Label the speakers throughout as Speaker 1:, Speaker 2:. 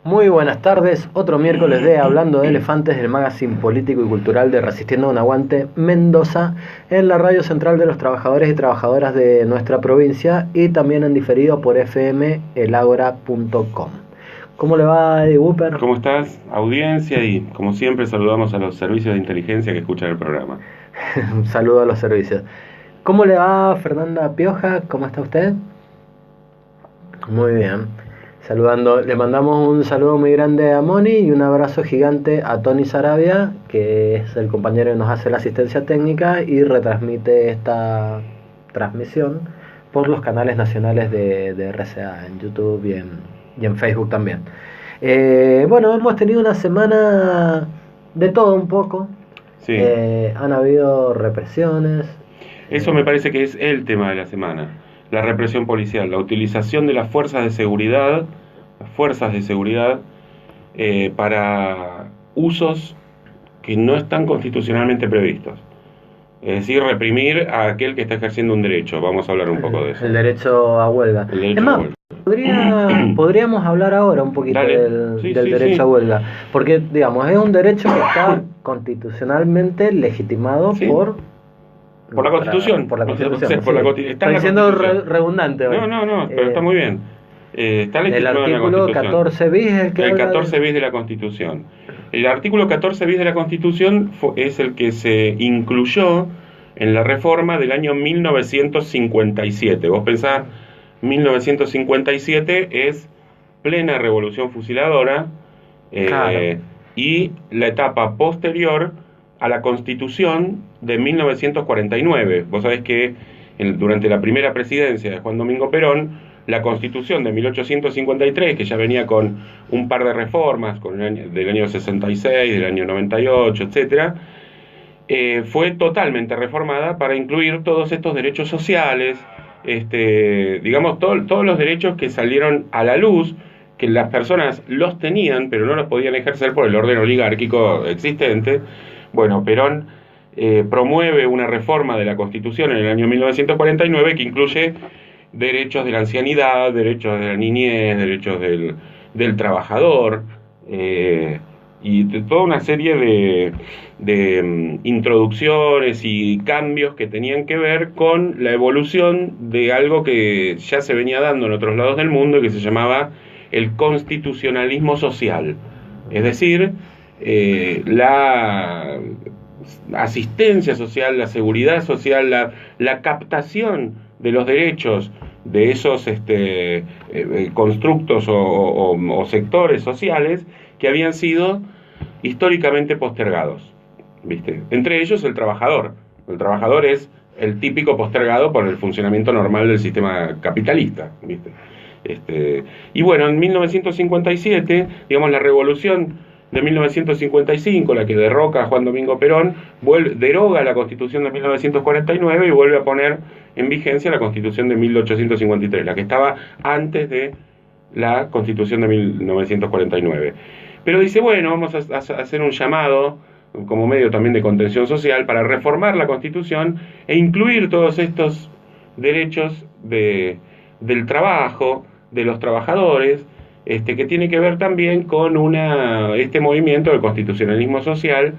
Speaker 1: Muy buenas tardes, otro miércoles de Hablando de Elefantes, del magazine político y cultural de Resistiendo a un Aguante Mendoza, en la radio central de los trabajadores y trabajadoras de nuestra provincia y también en diferido por fmelagora.com. ¿Cómo le va, Eddie Wooper?
Speaker 2: ¿Cómo estás, audiencia? Y como siempre saludamos a los servicios de inteligencia que escuchan el programa.
Speaker 1: Un saludo a los servicios. ¿Cómo le va, Fernanda Pioja? ¿Cómo está usted? Muy bien. Saludando, le mandamos un saludo muy grande a Moni y un abrazo gigante a Tony Sarabia, que es el compañero que nos hace la asistencia técnica y retransmite esta transmisión por los canales nacionales de RCA, en YouTube y en Facebook también. Bueno, hemos tenido una semana de todo un poco.
Speaker 2: Sí.
Speaker 1: Han habido represiones.
Speaker 2: Eso me parece que es el tema de la semana. La represión policial, la utilización de las fuerzas de seguridad para usos que no están constitucionalmente previstos. Es decir, reprimir a aquel que está ejerciendo un derecho. Vamos a hablar un poco de eso.
Speaker 1: El derecho a huelga. Es más, podríamos hablar ahora un poquito del derecho a huelga. Porque, digamos, es un derecho que está constitucionalmente legitimado por la Constitución. Está diciendo redundante hoy.
Speaker 2: No, pero está muy bien. Está legitimado
Speaker 1: el artículo 14 bis es
Speaker 2: el 14 bis de la Constitución. El artículo 14 bis de la Constitución es el que se incluyó en la reforma del año 1957. Vos pensás, 1957 es plena revolución fusiladora, claro. Y la etapa posterior a la Constitución de 1949. Vos sabés que durante la primera presidencia de Juan Domingo Perón, la Constitución de 1853, que ya venía con un par de reformas, del año 66, del año 98, etcétera, fue totalmente reformada para incluir todos estos derechos sociales, digamos, todos los derechos que salieron a la luz, que las personas los tenían, pero no los podían ejercer por el orden oligárquico existente. Bueno, Perón promueve una reforma de la Constitución en el año 1949 que incluye derechos de la ancianidad, derechos de la niñez, derechos del trabajador, y toda una serie de introducciones y cambios que tenían que ver con la evolución de algo que ya se venía dando en otros lados del mundo y que se llamaba el constitucionalismo social. Es decir, la asistencia social, la seguridad social, la captación de los derechos de esos constructos o sectores sociales que habían sido históricamente postergados, ¿viste? Entre ellos el trabajador. El trabajador es el típico postergado por el funcionamiento normal del sistema capitalista, ¿viste? Y bueno, en 1957, digamos, la revolución de 1955, la que derroca a Juan Domingo Perón, deroga la Constitución de 1949 y vuelve a poner en vigencia la Constitución de 1853, la que estaba antes de la Constitución de 1949. Pero dice, bueno, vamos a hacer un llamado como medio también de contención social para reformar la Constitución e incluir todos estos derechos del trabajo, de los trabajadores, que tiene que ver también con este movimiento del constitucionalismo social,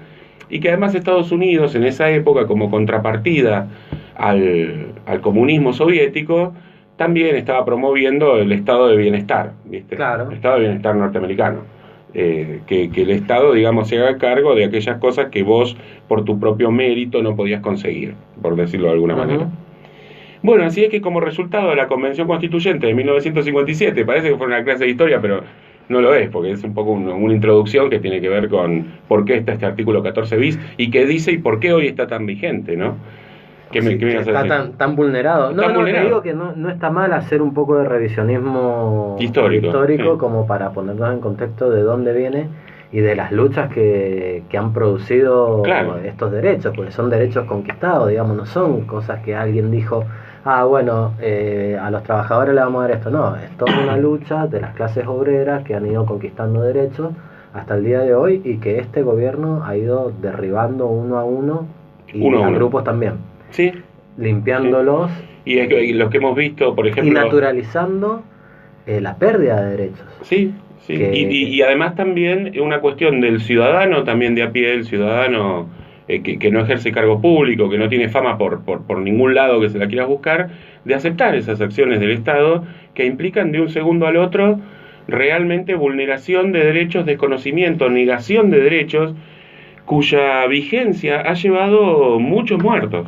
Speaker 2: y que además Estados Unidos en esa época, como contrapartida al comunismo soviético, también estaba promoviendo el estado de bienestar, ¿viste?
Speaker 1: Claro.
Speaker 2: El estado de bienestar norteamericano. Que el Estado, digamos, se haga cargo de aquellas cosas que vos por tu propio mérito no podías conseguir, por decirlo de alguna manera. Bueno, así es que como resultado de la Convención Constituyente de 1957, parece que fue una clase de historia, pero no lo es, porque es un poco una introducción que tiene que ver con por qué está este artículo 14 bis y qué dice y por qué hoy está tan vigente, ¿no?
Speaker 1: ¿Qué me ibas a decir? Está tan vulnerado. Te digo que no está mal hacer un poco de revisionismo histórico sí, como para ponernos en contexto de dónde viene y de las luchas que han producido estos derechos, porque son derechos conquistados, digamos, no son cosas que alguien dijo, bueno, a los trabajadores le vamos a dar esto. No, es toda una lucha de las clases obreras que han ido conquistando derechos hasta el día de hoy y que este gobierno ha ido derribando uno a uno y a grupos también.
Speaker 2: Sí.
Speaker 1: Limpiándolos.
Speaker 2: Sí. Y los que hemos visto, por ejemplo...
Speaker 1: Y naturalizando la pérdida de derechos.
Speaker 2: Sí, Sí, y además también una cuestión del ciudadano, también de a pie, el ciudadano que no ejerce cargo público, que no tiene fama por ningún lado que se la quiera buscar, de aceptar esas acciones del Estado que implican de un segundo al otro realmente vulneración de derechos, desconocimiento, negación de derechos, cuya vigencia ha llevado muchos muertos.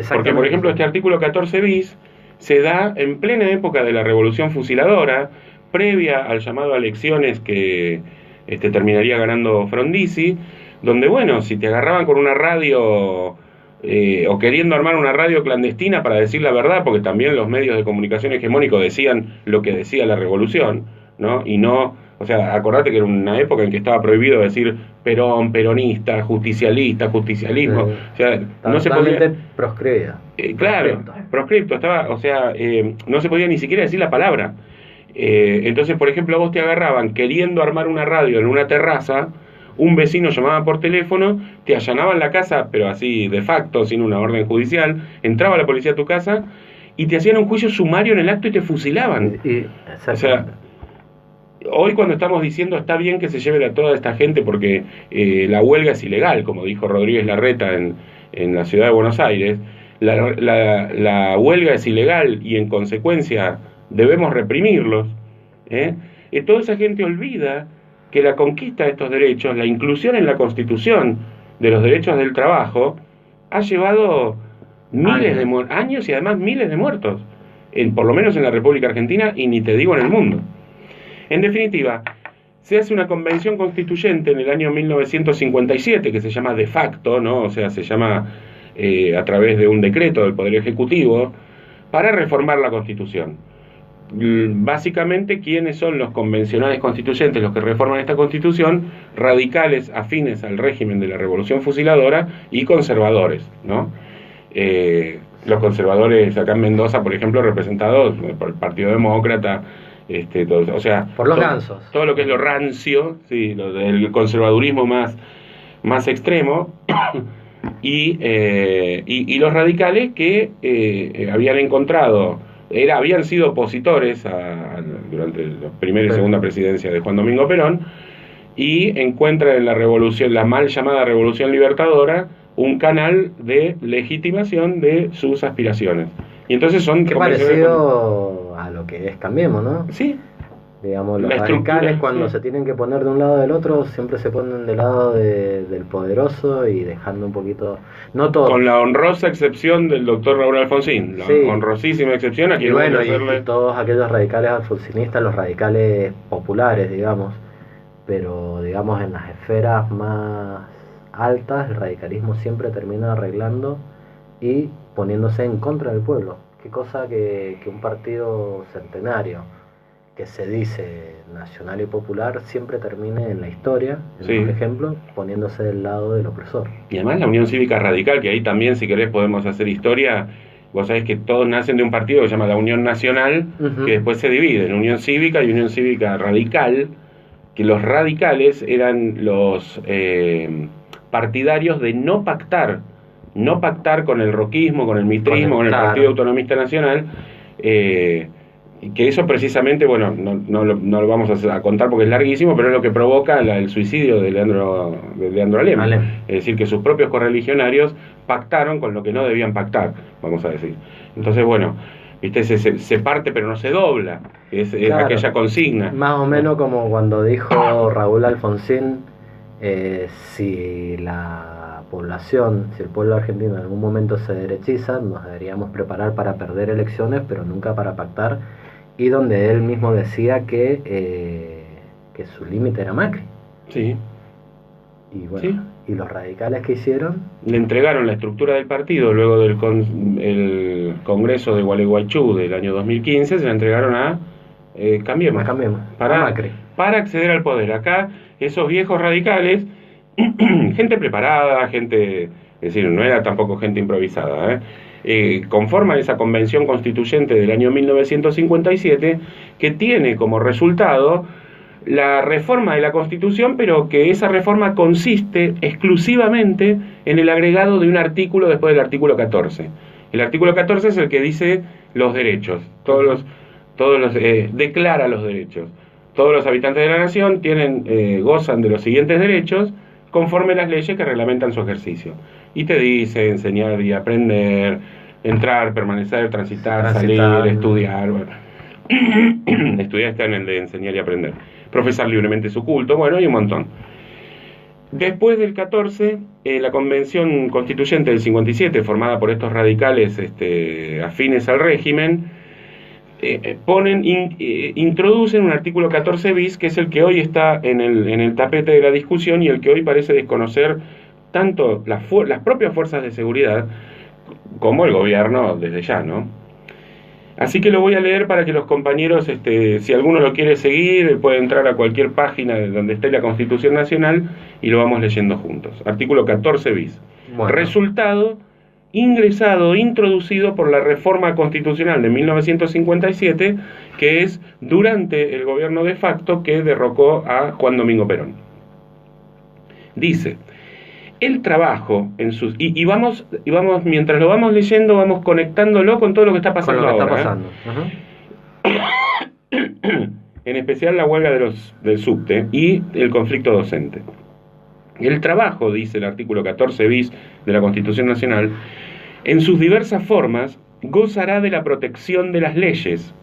Speaker 2: Porque, por ejemplo, este artículo 14 bis se da en plena época de la Revolución Fusiladora, previa al llamado a elecciones que terminaría ganando Frondizi, donde, bueno, si te agarraban con una radio o queriendo armar una radio clandestina para decir la verdad, porque también los medios de comunicación hegemónicos decían lo que decía la revolución, ¿no? Y no, o sea, acordate que era una época en que estaba prohibido decir Perón, peronista, justicialista, justicialismo, o sea, no se podía...
Speaker 1: proscribida.
Speaker 2: Claro, proscripto, estaba, o sea, no se podía ni siquiera decir la palabra. Entonces, por ejemplo, a vos te agarraban queriendo armar una radio en una terraza, un vecino llamaba por teléfono, te allanaban la casa, pero así de facto, sin una orden judicial, entraba la policía a tu casa y te hacían un juicio sumario en el acto y te fusilaban. O sea, hoy cuando estamos diciendo está bien que se lleven a toda esta gente porque la huelga es ilegal, como dijo Rodríguez Larreta en la ciudad de Buenos Aires, la huelga es ilegal y en consecuencia debemos reprimirlos, toda esa gente olvida que la conquista de estos derechos, la inclusión en la Constitución de los derechos del trabajo, ha llevado miles de años y además miles de muertos, por lo menos en la República Argentina y ni te digo en el mundo. En definitiva, se hace una convención constituyente en el año 1957 que se llama de facto, ¿no? O sea, se llama a través de un decreto del Poder Ejecutivo para reformar la Constitución. Básicamente, ¿quiénes son los convencionales constituyentes, los que reforman esta Constitución? Radicales afines al régimen de la Revolución Fusiladora y conservadores, ¿no? Los conservadores acá en Mendoza, por ejemplo, representados por el Partido Demócrata, o sea,
Speaker 1: por los gansos.
Speaker 2: Todo lo que es lo rancio, sí, el conservadurismo más extremo, y los radicales que habían encontrado, habían sido opositores durante la primera y segunda presidencia de Juan Domingo Perón, y encuentran en la revolución, la mal llamada Revolución Libertadora, un canal de legitimación de sus aspiraciones. Y entonces son...
Speaker 1: Qué parecido a lo que es Cambiemos, ¿no?
Speaker 2: Sí.
Speaker 1: Digamos, los radicales cuando se tienen que poner de un lado del otro siempre se ponen del lado del poderoso y dejando un poquito, no todo,
Speaker 2: con la honrosa excepción del doctor Raúl Alfonsín, la honrosísima excepción a quien
Speaker 1: y todos aquellos radicales alfonsinistas, los radicales populares, digamos, pero digamos en las esferas más altas el radicalismo siempre termina arreglando y poniéndose en contra del pueblo. Qué cosa que un partido centenario que se dice nacional y popular siempre termine en la historia, por ejemplo, poniéndose del lado del opresor.
Speaker 2: Y además la Unión Cívica Radical, que ahí también, si querés, podemos hacer historia. Vos sabés que todos nacen de un partido que se llama la Unión Nacional, que después se divide en Unión Cívica y Unión Cívica Radical, que los radicales eran los partidarios de no pactar con el roquismo, con el mitrismo, con el Partido Autonomista Nacional, y que eso precisamente, bueno, no lo vamos a contar porque es larguísimo, pero es lo que provoca el suicidio de Leandro Alem. Es decir, que sus propios correligionarios pactaron con lo que no debían pactar, vamos a decir. Entonces, bueno, viste, se parte pero no se dobla, es aquella consigna.
Speaker 1: Más o menos como cuando dijo Raúl Alfonsín, si la población, si el pueblo argentino en algún momento se derechiza, nos deberíamos preparar para perder elecciones, pero nunca para pactar. Y donde él mismo decía que su límite era Macri.
Speaker 2: Sí.
Speaker 1: Y bueno, ¿y los radicales qué hicieron?
Speaker 2: Le entregaron la estructura del partido luego del el Congreso de Gualeguaychú del año 2015, se la entregaron a Cambiemos.
Speaker 1: Para Macri.
Speaker 2: Para acceder al poder. Acá, esos viejos radicales, gente preparada, gente, es decir, no era tampoco gente improvisada, conforman esa convención constituyente del año 1957 que tiene como resultado la reforma de la Constitución, pero que esa reforma consiste exclusivamente en el agregado de un artículo después del artículo 14. El artículo 14 es el que dice los derechos, todos los declara los derechos. todos los habitantes de la nación gozan de los siguientes derechos conforme las leyes que reglamentan su ejercicio. Y te dice enseñar y aprender, entrar, permanecer, transitar, salir, estudiar. Bueno. Estudiar está en el de enseñar y aprender. Profesar libremente su culto, bueno, y un montón. Después del 14, la Convención Constituyente del 57, formada por estos radicales afines al régimen, introducen un artículo 14 bis, que es el que hoy está en el tapete de la discusión y el que hoy parece desconocer tanto las propias fuerzas de seguridad como el gobierno desde ya, ¿no? Así que lo voy a leer para que los compañeros, si alguno lo quiere seguir, puede entrar a cualquier página donde esté la Constitución Nacional y lo vamos leyendo juntos. Artículo 14 bis. Bueno. Resultado: introducido por la reforma constitucional de 1957, que es durante el gobierno de facto que derrocó a Juan Domingo Perón. Dice: el trabajo en sus... Y vamos, mientras lo vamos leyendo, vamos conectándolo con todo lo que está pasando ahora. Está pasando. En especial la huelga del subte y el conflicto docente. El trabajo, dice el artículo 14 bis de la Constitución Nacional, en sus diversas formas, gozará de la protección de las leyes,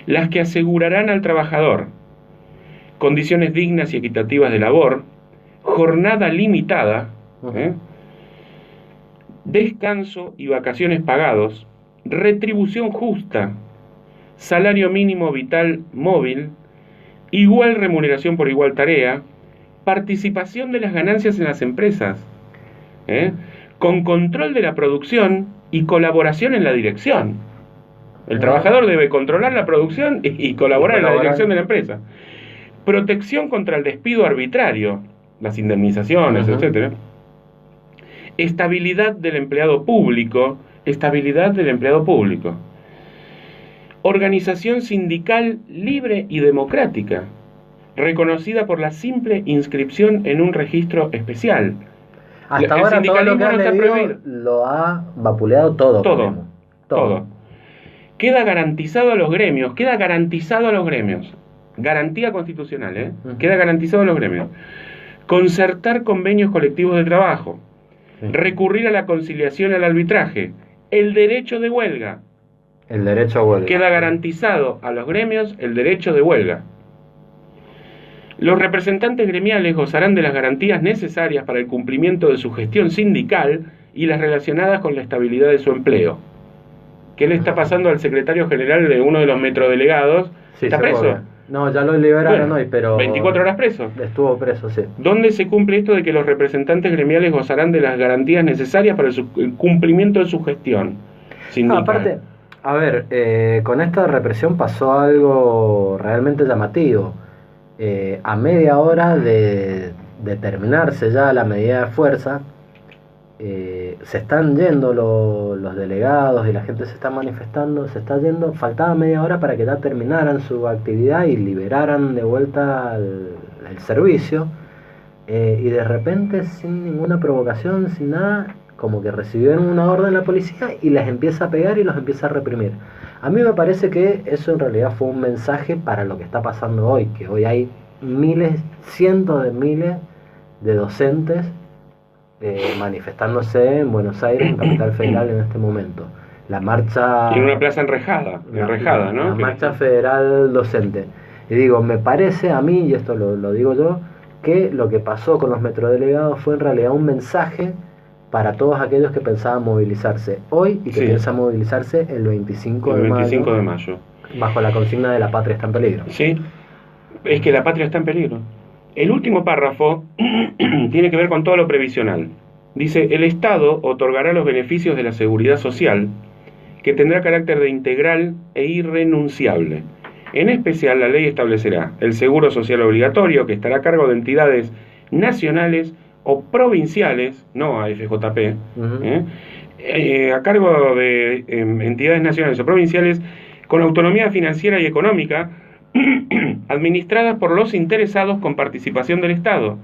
Speaker 2: las que asegurarán al trabajador condiciones dignas y equitativas de labor, jornada limitada, descanso y vacaciones pagados, retribución justa, salario mínimo vital móvil, igual remuneración por igual tarea, participación de las ganancias en las empresas, con control de la producción y colaboración en la dirección. El trabajador debe controlar la producción y colaborar en la dirección de la empresa. Protección contra el despido arbitrario, las indemnizaciones, etcétera. Estabilidad del empleado público. Organización sindical libre y democrática, reconocida por la simple inscripción en un registro especial.
Speaker 1: Hasta ahora todo lo que ha leído lo ha vapuleado todo. Todo.
Speaker 2: Queda garantizado a los gremios. Garantía constitucional, Queda garantizado a los gremios. Concertar convenios colectivos de trabajo. Sí. Recurrir a la conciliación y al arbitraje. El derecho de huelga. Queda garantizado a los gremios el derecho de huelga. Los representantes gremiales gozarán de las garantías necesarias para el cumplimiento de su gestión sindical y las relacionadas con la estabilidad de su empleo. ¿Qué le está pasando al secretario general de uno de los metrodelegados?
Speaker 1: Sí, ¿está preso? No, ya lo liberaron hoy, pero...
Speaker 2: 24 horas preso.
Speaker 1: Estuvo preso, sí.
Speaker 2: ¿Dónde se cumple esto de que los representantes gremiales gozarán de las garantías necesarias para el cumplimiento de su gestión sindical?
Speaker 1: Aparte, a ver, con esta represión pasó algo realmente llamativo. A media hora de terminarse ya la medida de fuerza, se están yendo los delegados y la gente se está manifestando, se está yendo, faltaba media hora para que ya terminaran su actividad y liberaran de vuelta el servicio, y de repente, sin ninguna provocación, sin nada, como que recibieron una orden de la policía y les empieza a pegar y los empieza a reprimir. A mí me parece que eso en realidad fue un mensaje para lo que está pasando hoy, que hoy hay cientos de miles de docentes manifestándose en Buenos Aires, en Capital Federal, en este momento. La marcha...
Speaker 2: En una plaza enrejada, ¿no?
Speaker 1: La marcha federal docente. Y digo, me parece a mí, y esto lo digo yo, que lo que pasó con los metrodelegados fue en realidad un mensaje para todos aquellos que pensaban movilizarse hoy y que piensan movilizarse el 25 de mayo, bajo la consigna de la patria está en peligro.
Speaker 2: Sí, es que la patria está en peligro. El último párrafo tiene que ver con todo lo previsional. Dice: el Estado otorgará los beneficios de la seguridad social, que tendrá carácter de integral e irrenunciable. En especial, la ley establecerá el seguro social obligatorio, que estará a cargo de entidades nacionales o provinciales, no a FJP, a cargo de entidades nacionales o provinciales con autonomía financiera y económica, administradas por los interesados con participación del Estado,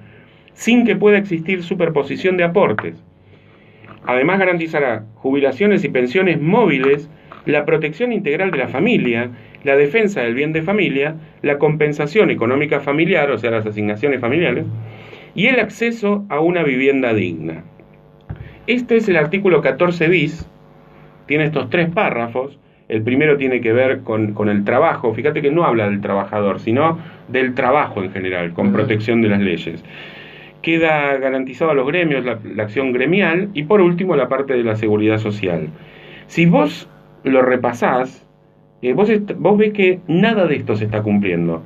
Speaker 2: sin que pueda existir superposición de aportes. Además, garantizará jubilaciones y pensiones móviles, la protección integral de la familia, la defensa del bien de familia, la compensación económica familiar, o sea, las asignaciones familiares, y el acceso a una vivienda digna. Este es el artículo 14 bis, tiene estos 3 párrafos. El primero tiene que ver con el trabajo. Fíjate que no habla del trabajador, sino del trabajo en general, con protección de las leyes. Queda garantizado a los gremios la acción gremial y por último la parte de la seguridad social. Si vos lo repasás, vos ves que nada de esto se está cumpliendo.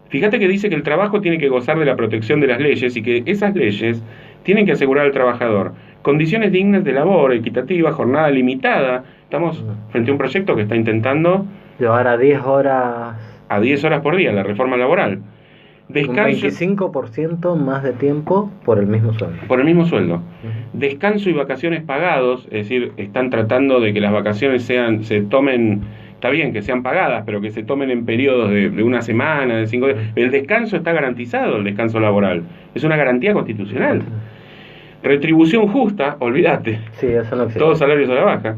Speaker 2: Fíjate que dice que el trabajo tiene que gozar de la protección de las leyes y que esas leyes tienen que asegurar al trabajador condiciones dignas de labor, equitativa, jornada limitada. Estamos frente a un proyecto que está intentando
Speaker 1: llevar a 10 horas...
Speaker 2: A 10 horas por día, la reforma laboral.
Speaker 1: Descanso, un 25% más de tiempo por el mismo sueldo.
Speaker 2: Por el mismo sueldo. Descanso y vacaciones pagados, es decir, están tratando de que las vacaciones se tomen, está bien que sean pagadas, pero que se tomen en periodos de una semana, de 5 días. El descanso está garantizado, el descanso laboral. Es una garantía constitucional. Retribución justa, olvídate.
Speaker 1: Sí, eso no existe.
Speaker 2: Todos salarios a la baja.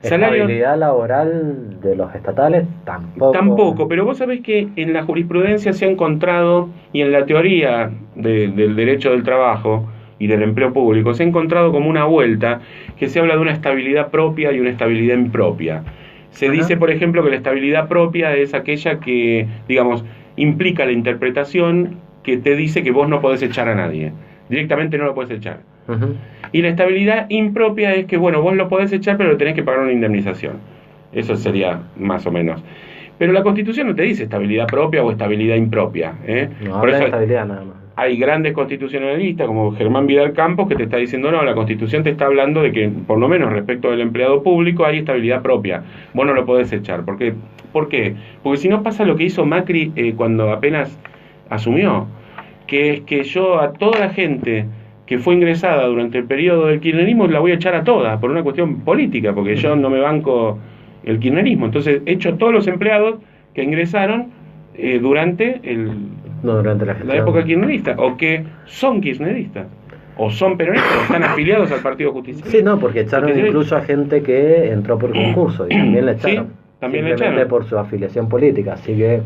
Speaker 1: Estabilidad laboral de los estatales tampoco.
Speaker 2: Tampoco, pero vos sabés que en la jurisprudencia se ha encontrado, y en la teoría del derecho del trabajo y del empleo público, se ha encontrado como una vuelta que se habla de una estabilidad propia y una estabilidad impropia. Se dice, por ejemplo, que la estabilidad propia es aquella que, digamos, implica la interpretación que te dice que vos no podés echar a nadie. Directamente no lo podés echar. Y la estabilidad impropia es que, bueno, vos lo podés echar, pero tenés que pagar una indemnización. Eso sería más o menos. Pero la Constitución no te dice estabilidad propia o estabilidad impropia.
Speaker 1: No, por eso estabilidad nada más.
Speaker 2: Hay grandes constitucionalistas como Germán Vidal Campos que te está diciendo, no, la Constitución te está hablando de que, por lo menos respecto del empleado público, hay estabilidad propia. Vos no lo podés echar. ¿Por qué? Porque si no pasa lo que hizo Macri cuando apenas asumió, que es que yo a toda la gente que fue ingresada durante el periodo del kirchnerismo la voy a echar a todas por una cuestión política, porque yo no me banco el kirchnerismo. Entonces echo a todos los empleados que ingresaron durante la época kirchnerista, o que son kirchneristas, o son peronistas, o están afiliados al Partido Justicialista.
Speaker 1: Sí, no, porque echaron incluso a gente que entró por concurso y también la echaron.
Speaker 2: Sí, también la echaron
Speaker 1: por su afiliación política, así que...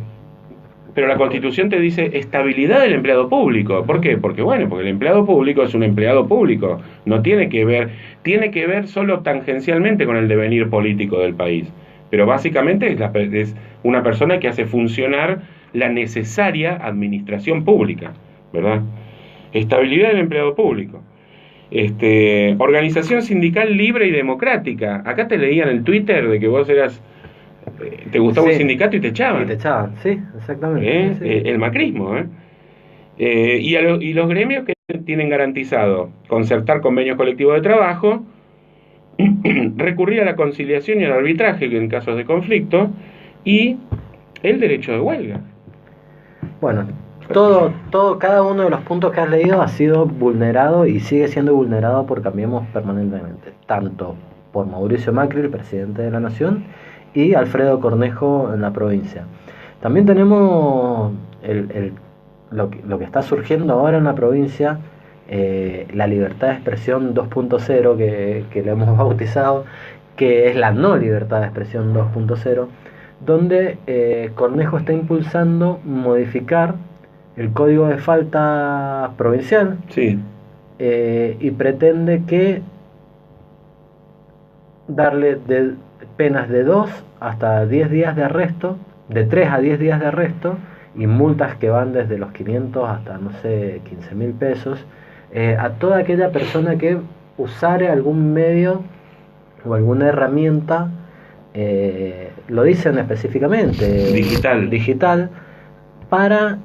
Speaker 2: Pero la Constitución te dice estabilidad del empleado público. ¿Por qué? Porque el empleado público es un empleado público. No tiene que ver solo tangencialmente con el devenir político del país. Pero básicamente es una persona que hace funcionar la necesaria administración pública, ¿verdad? Estabilidad del empleado público. Organización sindical libre y democrática. Acá te leían el Twitter de que vos te gustaba un sindicato y te echaban.
Speaker 1: Sí, exactamente. Sí.
Speaker 2: El macrismo. Y los gremios que tienen garantizado concertar convenios colectivos de trabajo, recurrir a la conciliación y al arbitraje en casos de conflicto, y el derecho de huelga.
Speaker 1: Bueno, cada uno de los puntos que has leído ha sido vulnerado y sigue siendo vulnerado por Cambiemos permanentemente, tanto por Mauricio Macri, el presidente de la Nación, y Alfredo Cornejo en la provincia. También tenemos lo que está surgiendo ahora en la provincia, la libertad de expresión 2.0 que le hemos bautizado, que es la no libertad de expresión 2.0, donde Cornejo está impulsando modificar el código de falta provincial.
Speaker 2: Sí.
Speaker 1: Y pretende que darle penas de 2 hasta 10 días de arresto, de 3 a 10 días de arresto, y multas que van desde los 500 hasta, 15.000 pesos, a toda aquella persona que usare algún medio o alguna herramienta, lo dicen específicamente, digital, para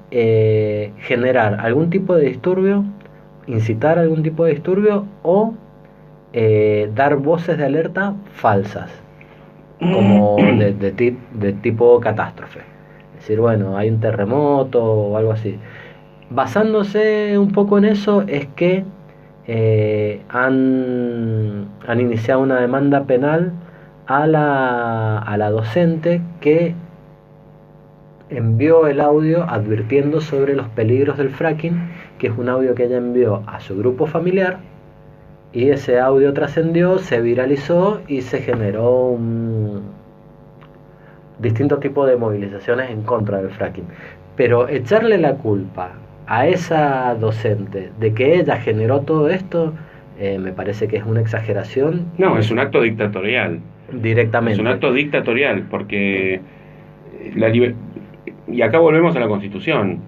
Speaker 1: generar algún tipo de disturbio, incitar algún tipo de disturbio o dar voces de alerta falsas, como de tipo catástrofe. Es decir, bueno, hay un terremoto o algo así. Basándose un poco en eso es que han iniciado una demanda penal a la docente que envió el audio advirtiendo sobre los peligros del fracking, que es un audio que ella envió a su grupo familiar, y ese audio trascendió, se viralizó y se generó distintos tipos de movilizaciones en contra del fracking. Pero echarle la culpa a esa docente de que ella generó todo esto, me parece que es una exageración.
Speaker 2: No, es un acto dictatorial.
Speaker 1: Directamente.
Speaker 2: Es un acto dictatorial, porque y acá volvemos a la Constitución.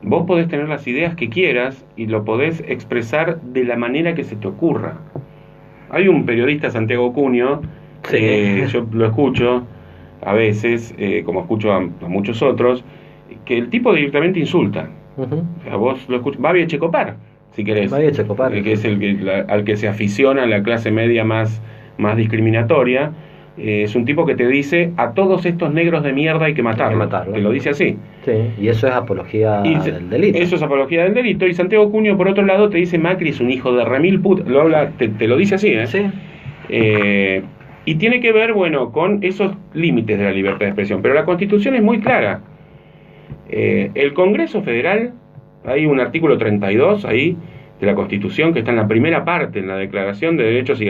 Speaker 2: Vos podés tener las ideas que quieras y lo podés expresar de la manera que se te ocurra. Hay un periodista, Santiago Cunio, yo lo escucho a veces, como escucho a muchos otros, que el tipo directamente insulta. O sea, vos lo escuchas, Babi Echecopar, si querés, que es al que se aficiona la clase media más discriminatoria. Es un tipo que te dice: a todos estos negros de mierda hay que matarlos. Te lo dice así.
Speaker 1: Sí, y eso es apología del delito.
Speaker 2: Eso es apología del delito. Y Santiago Cunio, por otro lado, te dice: Macri es un hijo de remil puta. Te lo dice así, ¿eh?
Speaker 1: Sí.
Speaker 2: Y tiene que ver, bueno, con esos límites de la libertad de expresión. Pero la Constitución es muy clara. El Congreso Federal, hay un artículo 32 ahí de la Constitución que está en la primera parte, en la Declaración de Derechos y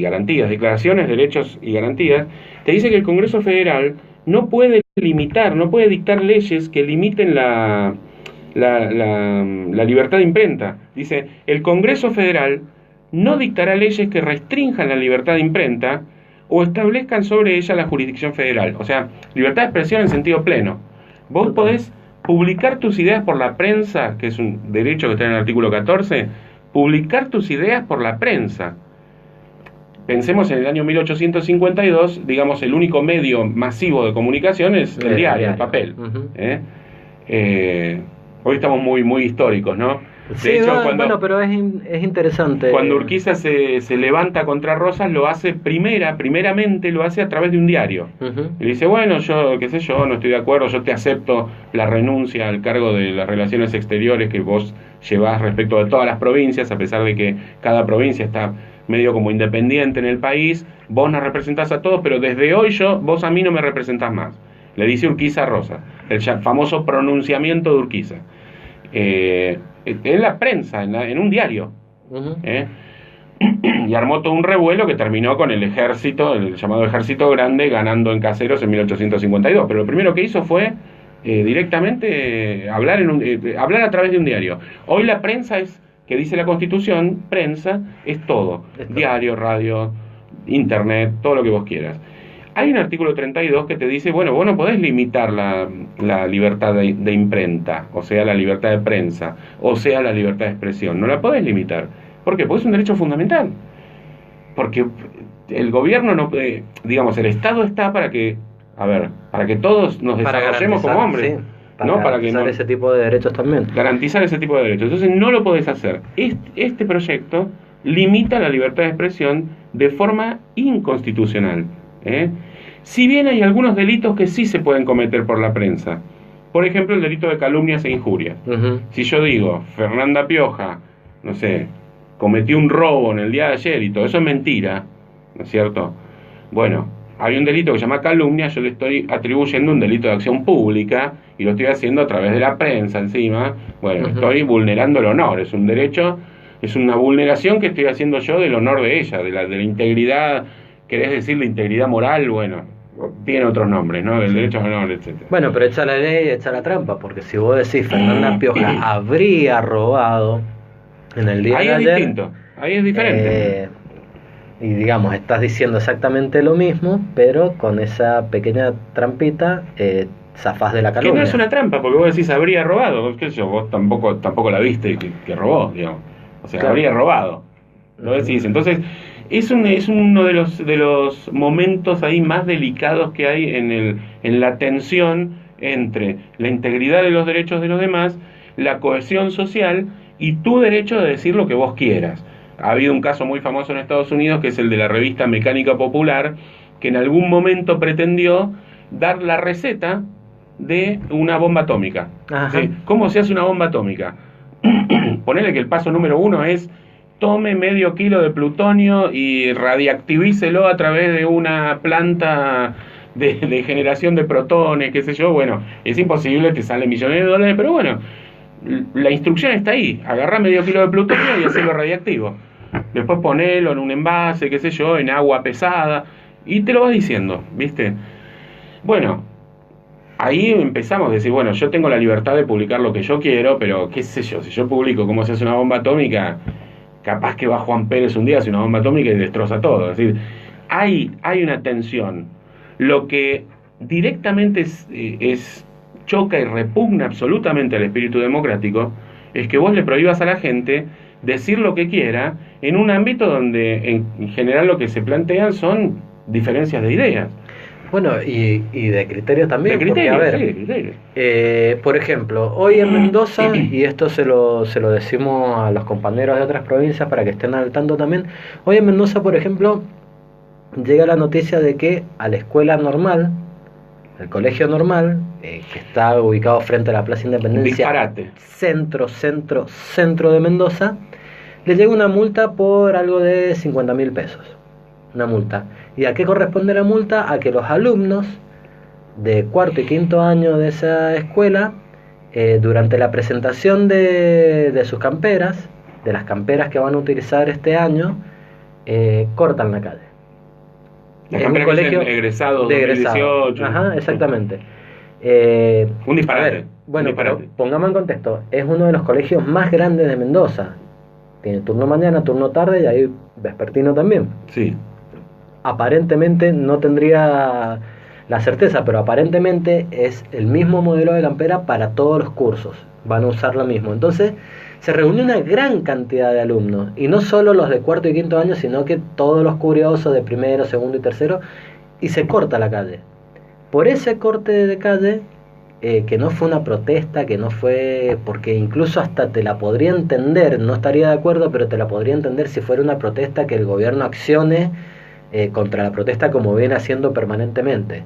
Speaker 2: Garantías, Declaraciones, Derechos y Garantías, te dice que el Congreso Federal no puede limitar, no puede dictar leyes que limiten la libertad de imprenta. Dice: el Congreso Federal no dictará leyes que restrinjan la libertad de imprenta o establezcan sobre ella la jurisdicción federal. O sea, libertad de expresión en sentido pleno. Vos podés publicar tus ideas por la prensa, que es un derecho que está en el artículo 14, publicar tus ideas por la prensa. Pensemos en el año 1852, digamos, el único medio masivo de comunicación es el diario, el papel. Hoy estamos muy históricos, ¿no?
Speaker 1: De hecho, pero es interesante.
Speaker 2: Cuando Urquiza se levanta contra Rosas, lo hace primeramente lo hace a través de un diario. Y dice: bueno, yo, qué sé yo, no estoy de acuerdo, yo te acepto la renuncia al cargo de las relaciones exteriores que vos llevás respecto de todas las provincias, a pesar de que cada provincia está medio como independiente en el país, vos nos representás a todos, pero desde hoy vos a mí no me representás más. Le dice Urquiza a Rosas, el famoso pronunciamiento de Urquiza. En la prensa, en un diario. Y armó todo un revuelo que terminó con el ejército, el llamado Ejército Grande, ganando en Caseros en 1852. Pero lo primero que hizo fue directamente hablar a través de un diario. Hoy la prensa que dice la Constitución, prensa es todo. Diario, radio, internet, todo lo que vos quieras. Hay un artículo 32 que te dice: bueno, vos no podés limitar la libertad de imprenta, o sea, la libertad de prensa, o sea, la libertad de expresión. No la podés limitar. ¿Por qué? Porque es un derecho fundamental. Porque el gobierno no puede, digamos, el Estado está para que todos nos desarrollemos como hombres. Sí.
Speaker 1: Para garantizar ese tipo de derechos también.
Speaker 2: Garantizar ese tipo de derechos. Entonces no lo podés hacer. Este proyecto limita la libertad de expresión de forma inconstitucional. Si bien hay algunos delitos que sí se pueden cometer por la prensa. Por ejemplo, el delito de calumnias e injurias. Si yo digo: Fernanda Pioja, no sé, cometió un robo en el día de ayer y todo eso es mentira, ¿no es cierto? Bueno, hay un delito que se llama calumnia, yo le estoy atribuyendo un delito de acción pública y lo estoy haciendo a través de la prensa encima. Bueno, estoy vulnerando el honor, es un derecho, es una vulneración que estoy haciendo yo del honor de ella, de la integridad, querés decir la integridad moral, bueno, tiene otros nombres, ¿no? El derecho al honor, etcétera.
Speaker 1: Bueno, pero echa la ley, echa la trampa, porque si vos decís Fernanda Pioja habría robado en el día de ayer...
Speaker 2: Ahí es distinto, ahí es diferente.
Speaker 1: Y digamos, estás diciendo exactamente lo mismo, pero con esa pequeña trampita zafás de la calumnia.
Speaker 2: Que no es una trampa, porque vos decís habría robado, qué sé yo, vos tampoco la viste que robó, digamos. O sea, claro, habría robado. Lo decís. Entonces, es uno de los momentos ahí más delicados que hay en la tensión entre la integridad de los derechos de los demás, la cohesión social y tu derecho de decir lo que vos quieras. Ha habido un caso muy famoso en Estados Unidos, que es el de la revista Mecánica Popular, que en algún momento pretendió dar la receta de una bomba atómica. ¿Sí? ¿Cómo se hace una bomba atómica? Ponele que el paso número 1 es: tome medio kilo de plutonio y radiactivícelo a través de una planta de generación de protones, qué sé yo. Bueno, es imposible, te sale millones de dólares, pero bueno, la instrucción está ahí: agarrá medio kilo de plutonio y hacerlo radiactivo. Después ponelo en un envase, qué sé yo, en agua pesada. Y te lo vas diciendo, ¿viste? Bueno, ahí empezamos a decir, bueno, yo tengo la libertad de publicar lo que yo quiero, pero qué sé yo, si yo publico cómo se hace una bomba atómica, capaz que va Juan Pérez un día, hace una bomba atómica y destroza todo. Es decir, hay una tensión. Lo que directamente choca y repugna absolutamente al espíritu democrático es que vos le prohíbas a la gente decir lo que quiera en un ámbito donde en general lo que se plantean son diferencias de ideas.
Speaker 1: Bueno, y de criterios también.
Speaker 2: De criterios,
Speaker 1: porque, a ver, sí, criterios. Por ejemplo, hoy en Mendoza, y esto se lo decimos a los compañeros de otras provincias para que estén al tanto también, hoy en Mendoza, por ejemplo, llega la noticia de que a la escuela normal, el colegio normal, que está ubicado frente a la Plaza Independencia,
Speaker 2: disparate,
Speaker 1: centro de Mendoza, le llega una multa por algo de 50.000 pesos. Una multa. ¿Y a qué corresponde la multa? A que los alumnos de cuarto y quinto año de esa escuela, durante la presentación de sus camperas, de las camperas que van a utilizar este año, cortan la calle.
Speaker 2: Las camperas que dicen egresados de 2018.
Speaker 1: Ajá, exactamente.
Speaker 2: Un disparate.
Speaker 1: A ver, bueno, pero pongamos en contexto, es uno de los colegios más grandes de Mendoza. Tiene turno mañana, turno tarde y ahí vespertino también.
Speaker 2: Sí.
Speaker 1: Aparentemente, no tendría la certeza, pero aparentemente es el mismo modelo de campera para todos los cursos. Van a usar lo mismo. Entonces, se reunió una gran cantidad de alumnos. Y no solo los de cuarto y quinto año, sino que todos los curiosos de primero, segundo y tercero. Y se corta la calle. Por ese corte de calle, que no fue una protesta, que no fue... Porque incluso hasta te la podría entender, no estaría de acuerdo, pero te la podría entender si fuera una protesta que el gobierno accione contra la protesta como viene haciendo permanentemente.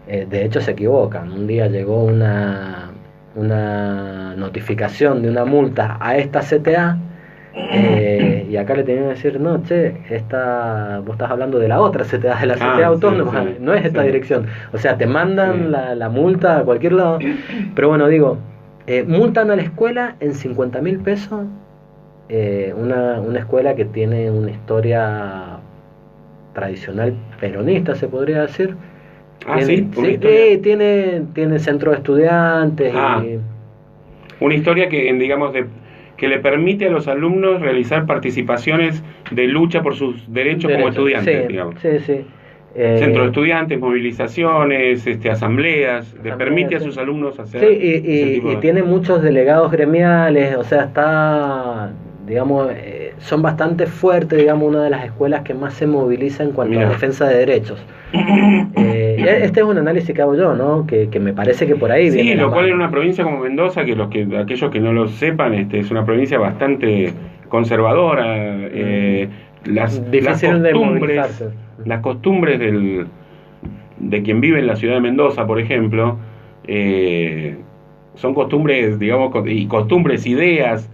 Speaker 1: De hecho se equivocan. Un día llegó una notificación de una multa a esta CTA y acá le tenían que decir, no, che, vos estás hablando de la otra CTA, de la CTA autónoma, sí, no es esta dirección. O sea, te mandan la multa a cualquier lado. Pero bueno, digo, multan a la escuela en 50.000 pesos, una escuela que tiene una historia tradicional peronista, se podría decir. Tiene centro de estudiantes.
Speaker 2: Una historia que, digamos, que le permite a los alumnos realizar participaciones de lucha por sus derechos como estudiantes, digamos.
Speaker 1: Sí.
Speaker 2: Centro de estudiantes, movilizaciones, asambleas, le permite a sus alumnos hacer...
Speaker 1: Sí, y tiene muchos delegados gremiales, o sea, está... digamos, son bastante fuertes, digamos, una de las escuelas que más se moviliza en cuanto a defensa de derechos. Este es un análisis que hago yo, ¿no? Que me parece que por ahí viene.
Speaker 2: Sí, lo cual en una provincia como Mendoza, aquellos que no lo sepan, es una provincia bastante conservadora. Las costumbres de quien vive en la ciudad de Mendoza, por ejemplo, son costumbres, digamos, ideas,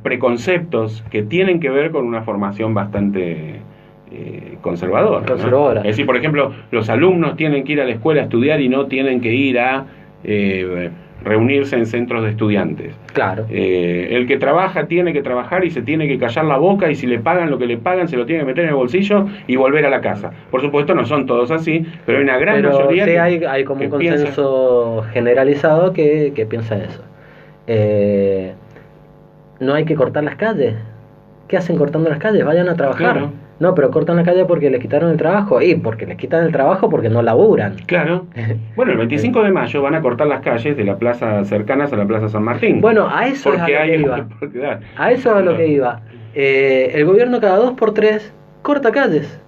Speaker 2: preconceptos que tienen que ver con una formación bastante conservadora, ¿no? Es decir, por ejemplo, los alumnos tienen que ir a la escuela a estudiar y no tienen que ir a reunirse en centros de estudiantes.
Speaker 1: Claro.
Speaker 2: El que trabaja tiene que trabajar y se tiene que callar la boca, y si le pagan lo que le pagan se lo tiene que meter en el bolsillo y volver a la casa. Por supuesto no son todos así, pero hay una gran mayoría
Speaker 1: sí, hay como un consenso generalizado que piensa eso. No hay que cortar las calles. ¿Qué hacen cortando las calles? Vayan a trabajar.
Speaker 2: Claro.
Speaker 1: No, pero cortan la calle porque les quitaron el trabajo. Y porque les quitan el trabajo porque no laburan.
Speaker 2: Claro. Bueno, el 25 de mayo van a cortar las calles de la plaza cercanas a la Plaza San Martín.
Speaker 1: Bueno, a eso es a lo que iba. A eso es a lo que iba. El gobierno cada 2x3 corta calles.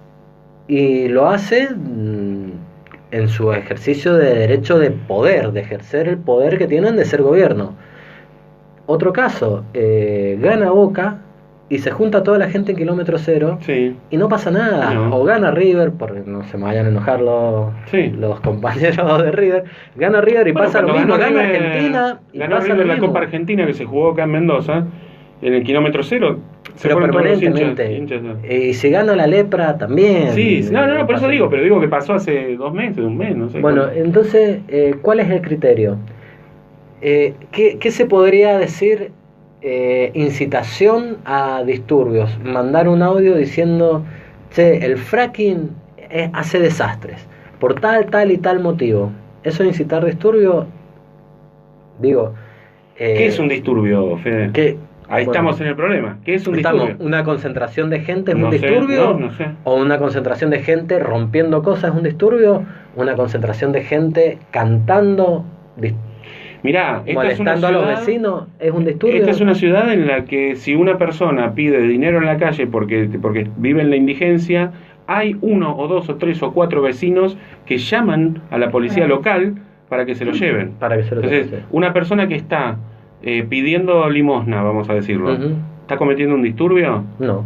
Speaker 1: Y lo hace en su ejercicio de derecho de poder, de ejercer el poder que tienen de ser gobierno. Otro caso, gana Boca y se junta toda la gente en kilómetro cero,
Speaker 2: sí,
Speaker 1: y no pasa nada. No. O gana River, porque no se me vayan a enojar los compañeros de River, gana River y pasa lo mismo, gana Argentina y
Speaker 2: ganó
Speaker 1: pasa
Speaker 2: River
Speaker 1: lo
Speaker 2: la
Speaker 1: mismo.
Speaker 2: Copa Argentina que se jugó acá en Mendoza, en el kilómetro cero.
Speaker 1: Pero permanentemente. Hinchas. Y si gana la Lepra también.
Speaker 2: Sí, no, por eso digo, pero digo que pasó hace 2 meses, un mes, no sé.
Speaker 1: Bueno, entonces, ¿cuál es el criterio? ¿Qué se podría decir? Incitación a disturbios. Mandar un audio diciendo, che, el fracking hace desastres por tal y tal motivo. ¿Eso es incitar disturbio? Digo...
Speaker 2: ¿Qué es un disturbio, Fede? Ahí estamos en el problema. ¿Qué es un disturbio?
Speaker 1: ¿Una concentración de gente es un disturbio?
Speaker 2: No sé.
Speaker 1: ¿O una concentración de gente rompiendo cosas es un disturbio? ¿Una concentración de gente cantando,
Speaker 2: mirá,
Speaker 1: molestando a los vecinos es un disturbio?
Speaker 2: Esta es una ciudad en la que si una persona pide dinero en la calle porque vive en la indigencia, hay 1 o 2 o 3 o 4 vecinos que llaman a la policía local para que se lo lleven. Entonces, una persona que está pidiendo limosna, vamos a decirlo, ¿está cometiendo un disturbio?
Speaker 1: No,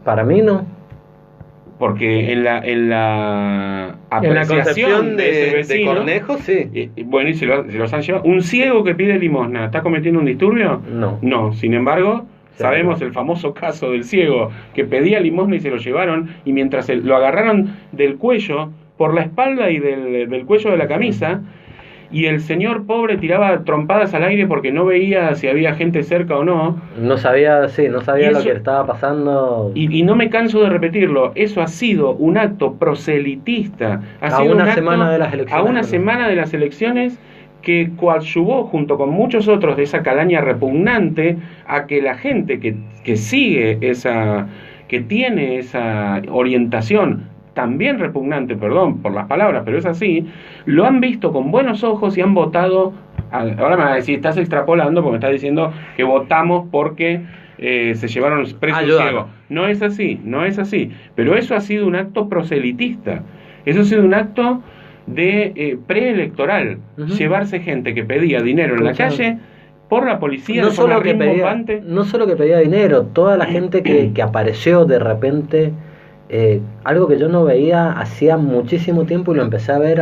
Speaker 1: para mí no.
Speaker 2: Porque en la apreciación
Speaker 1: de
Speaker 2: ese vecino,
Speaker 1: de Cornejo, sí.
Speaker 2: Bueno, y se los han llevado. ¿Un ciego que pide limosna está cometiendo un disturbio? No, sin embargo... Sabemos el famoso caso del ciego que pedía limosna y se lo llevaron, y mientras lo agarraron del cuello, por la espalda y del cuello de la camisa, y el señor pobre tiraba trompadas al aire porque no veía si había gente cerca o no.
Speaker 1: No sabía lo que estaba pasando.
Speaker 2: Y no me canso de repetirlo, eso ha sido un acto proselitista.
Speaker 1: A una semana de las elecciones.
Speaker 2: A una semana de las elecciones, que coadyuvó junto con muchos otros de esa calaña repugnante a que la gente que sigue que tiene esa orientación también repugnante, perdón por las palabras, pero es así, lo han visto con buenos ojos y han votado. Ahora me vas a decir, estás extrapolando porque me estás diciendo que votamos porque se llevaron preso un ciego. No es así, pero eso ha sido un acto proselitista, eso ha sido un acto de preelectoral, llevarse gente que pedía dinero en la calle por la policía,
Speaker 1: no solo que pedía dinero, toda la gente que apareció de repente, algo que yo no veía hacía muchísimo tiempo y lo empecé a ver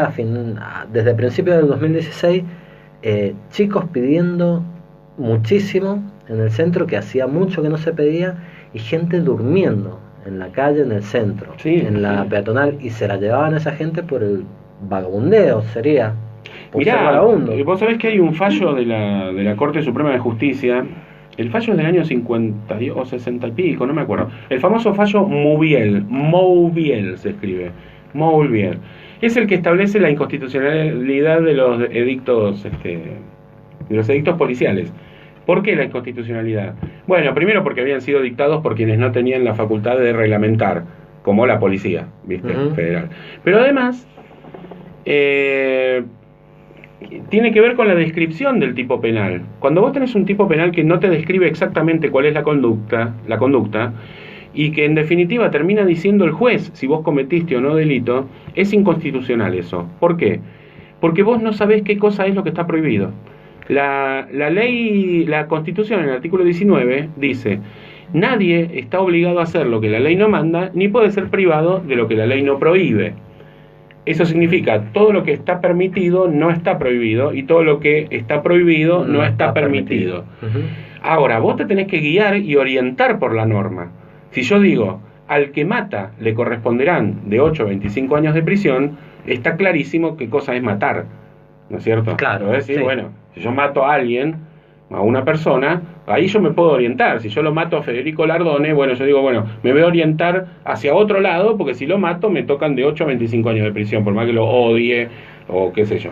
Speaker 1: desde principios del 2016, chicos pidiendo muchísimo en el centro, que hacía mucho que no se pedía, y gente durmiendo en la calle, en el centro, en la peatonal, y se la llevaban a esa gente por el vagabundeo, sería.
Speaker 2: Mirá, vos sabés que hay un fallo de la Corte Suprema de Justicia. El fallo es del año 50 o 60 y pico, no me acuerdo. El famoso fallo Mouviel se escribe. Mouviel. Es el que establece la inconstitucionalidad de los edictos, policiales. ¿Por qué la inconstitucionalidad? Bueno, primero porque habían sido dictados por quienes no tenían la facultad de reglamentar, como la policía, ¿viste? Federal. Pero además tiene que ver con la descripción del tipo penal. Cuando vos tenés un tipo penal que no te describe exactamente cuál es la conducta, y que en definitiva termina diciendo el juez si vos cometiste o no delito, es inconstitucional eso. ¿Por qué? Porque vos no sabés qué cosa es lo que está prohibido. La ley, la Constitución en el artículo 19 dice: nadie está obligado a hacer lo que la ley no manda, ni puede ser privado de lo que la ley no prohíbe. Eso significa, todo lo que está permitido no está prohibido, y todo lo que está prohibido no está permitido. Ahora, vos te tenés que guiar y orientar por la norma. Si yo digo, al que mata le corresponderán de 8 a 25 años de prisión, está clarísimo qué cosa es matar, ¿no es cierto?
Speaker 1: Claro.
Speaker 2: Es decir, bueno, si yo mato a alguien, a una persona, ahí yo me puedo orientar. Si yo lo mato a Federico Lardone, bueno, yo digo, bueno, me voy a orientar hacia otro lado, porque si lo mato me tocan de 8 a 25 años de prisión, por más que lo odie o qué sé yo.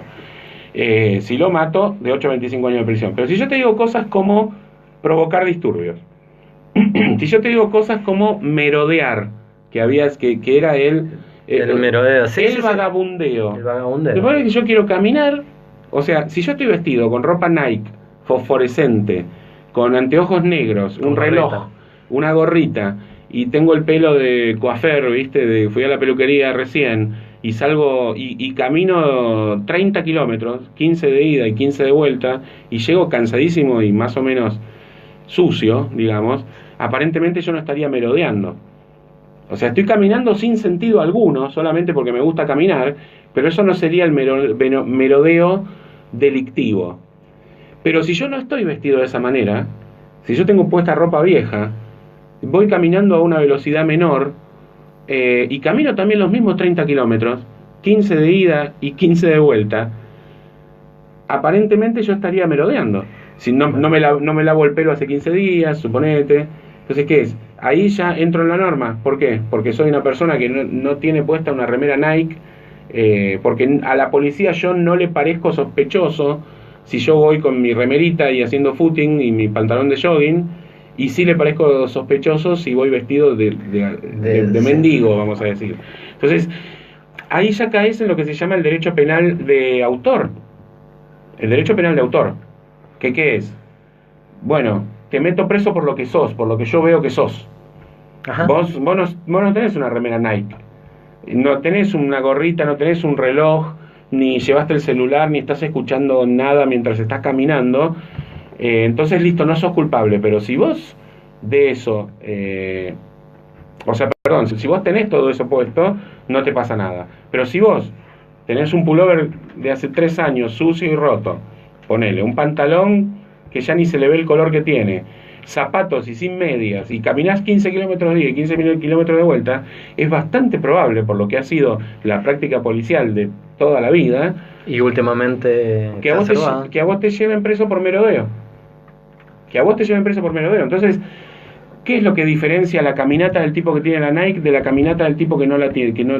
Speaker 2: Si lo mato, de 8 a 25 años de prisión. Pero si yo te digo cosas como provocar disturbios, si yo te digo cosas como merodear, que era el
Speaker 1: merodeo,
Speaker 2: el vagabundeo.
Speaker 1: El vagabundeo.
Speaker 2: Después de que yo quiero caminar, o sea, si yo estoy vestido con ropa Nike fosforescente, con anteojos negros, un reloj, una gorrita, y tengo el pelo de coafer, ¿viste? Fui a la peluquería recién, y salgo y camino 30 kilómetros, 15 de ida y 15 de vuelta, y llego cansadísimo y más o menos sucio, digamos, aparentemente yo no estaría merodeando. O sea, estoy caminando sin sentido alguno, solamente porque me gusta caminar, pero eso no sería el merodeo delictivo. Pero si yo no estoy vestido de esa manera, si yo tengo puesta ropa vieja, voy caminando a una velocidad menor, y camino también los mismos 30 kilómetros, 15 de ida y 15 de vuelta, aparentemente yo estaría merodeando. Si no me lavo el pelo hace 15 días, suponete. Entonces, ¿qué es? ahí ya entro en la norma. ¿Por qué? Porque soy una persona que no tiene puesta una remera Nike, porque a la policía yo no le parezco sospechoso si yo voy con mi remerita y haciendo footing y mi pantalón de jogging, y sí le parezco sospechoso si voy vestido de mendigo, vamos a decir. Entonces, ahí ya caes en lo que se llama el derecho penal de autor. El derecho penal de autor. ¿Qué es? Bueno, te meto preso por lo que sos, por lo que yo veo que sos. Ajá. Vos no tenés una remera Nike, no tenés una gorrita, no tenés un reloj, ni llevaste el celular, ni estás escuchando nada mientras estás caminando. Entonces, listo, no sos culpable. Pero si vos de eso, si vos tenés todo eso puesto, no te pasa nada. Pero si vos tenés un pullover de hace 3 años, sucio y roto, ponele un pantalón que ya ni se le ve el color que tiene, zapatos y sin medias, y caminás 15 kilómetros de ida y 15 kilómetros de vuelta, es bastante probable, por lo que ha sido la práctica policial de toda la vida,
Speaker 1: y últimamente
Speaker 2: que a vos te lleven preso por merodeo. Entonces, ¿qué es lo que diferencia la caminata del tipo que tiene la Nike de la caminata del tipo que no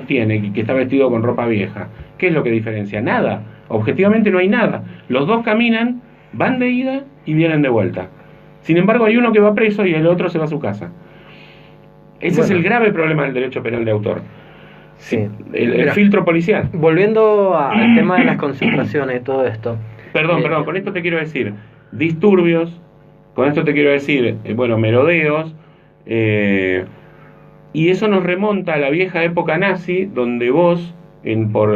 Speaker 2: tiene, que está vestido con ropa vieja? ¿Qué es lo que diferencia? Nada. Objetivamente no hay nada. Los dos caminan, van de ida y vienen de vuelta. Sin embargo, hay uno que va preso y el otro se va a su casa. Ese es el grave problema del derecho penal de autor.
Speaker 1: Sí.
Speaker 2: El filtro policial.
Speaker 1: Volviendo al tema de las concentraciones y todo esto.
Speaker 2: Perdón, con esto te quiero decir disturbios, con esto te quiero decir, merodeos, y eso nos remonta a la vieja época nazi, donde vos, por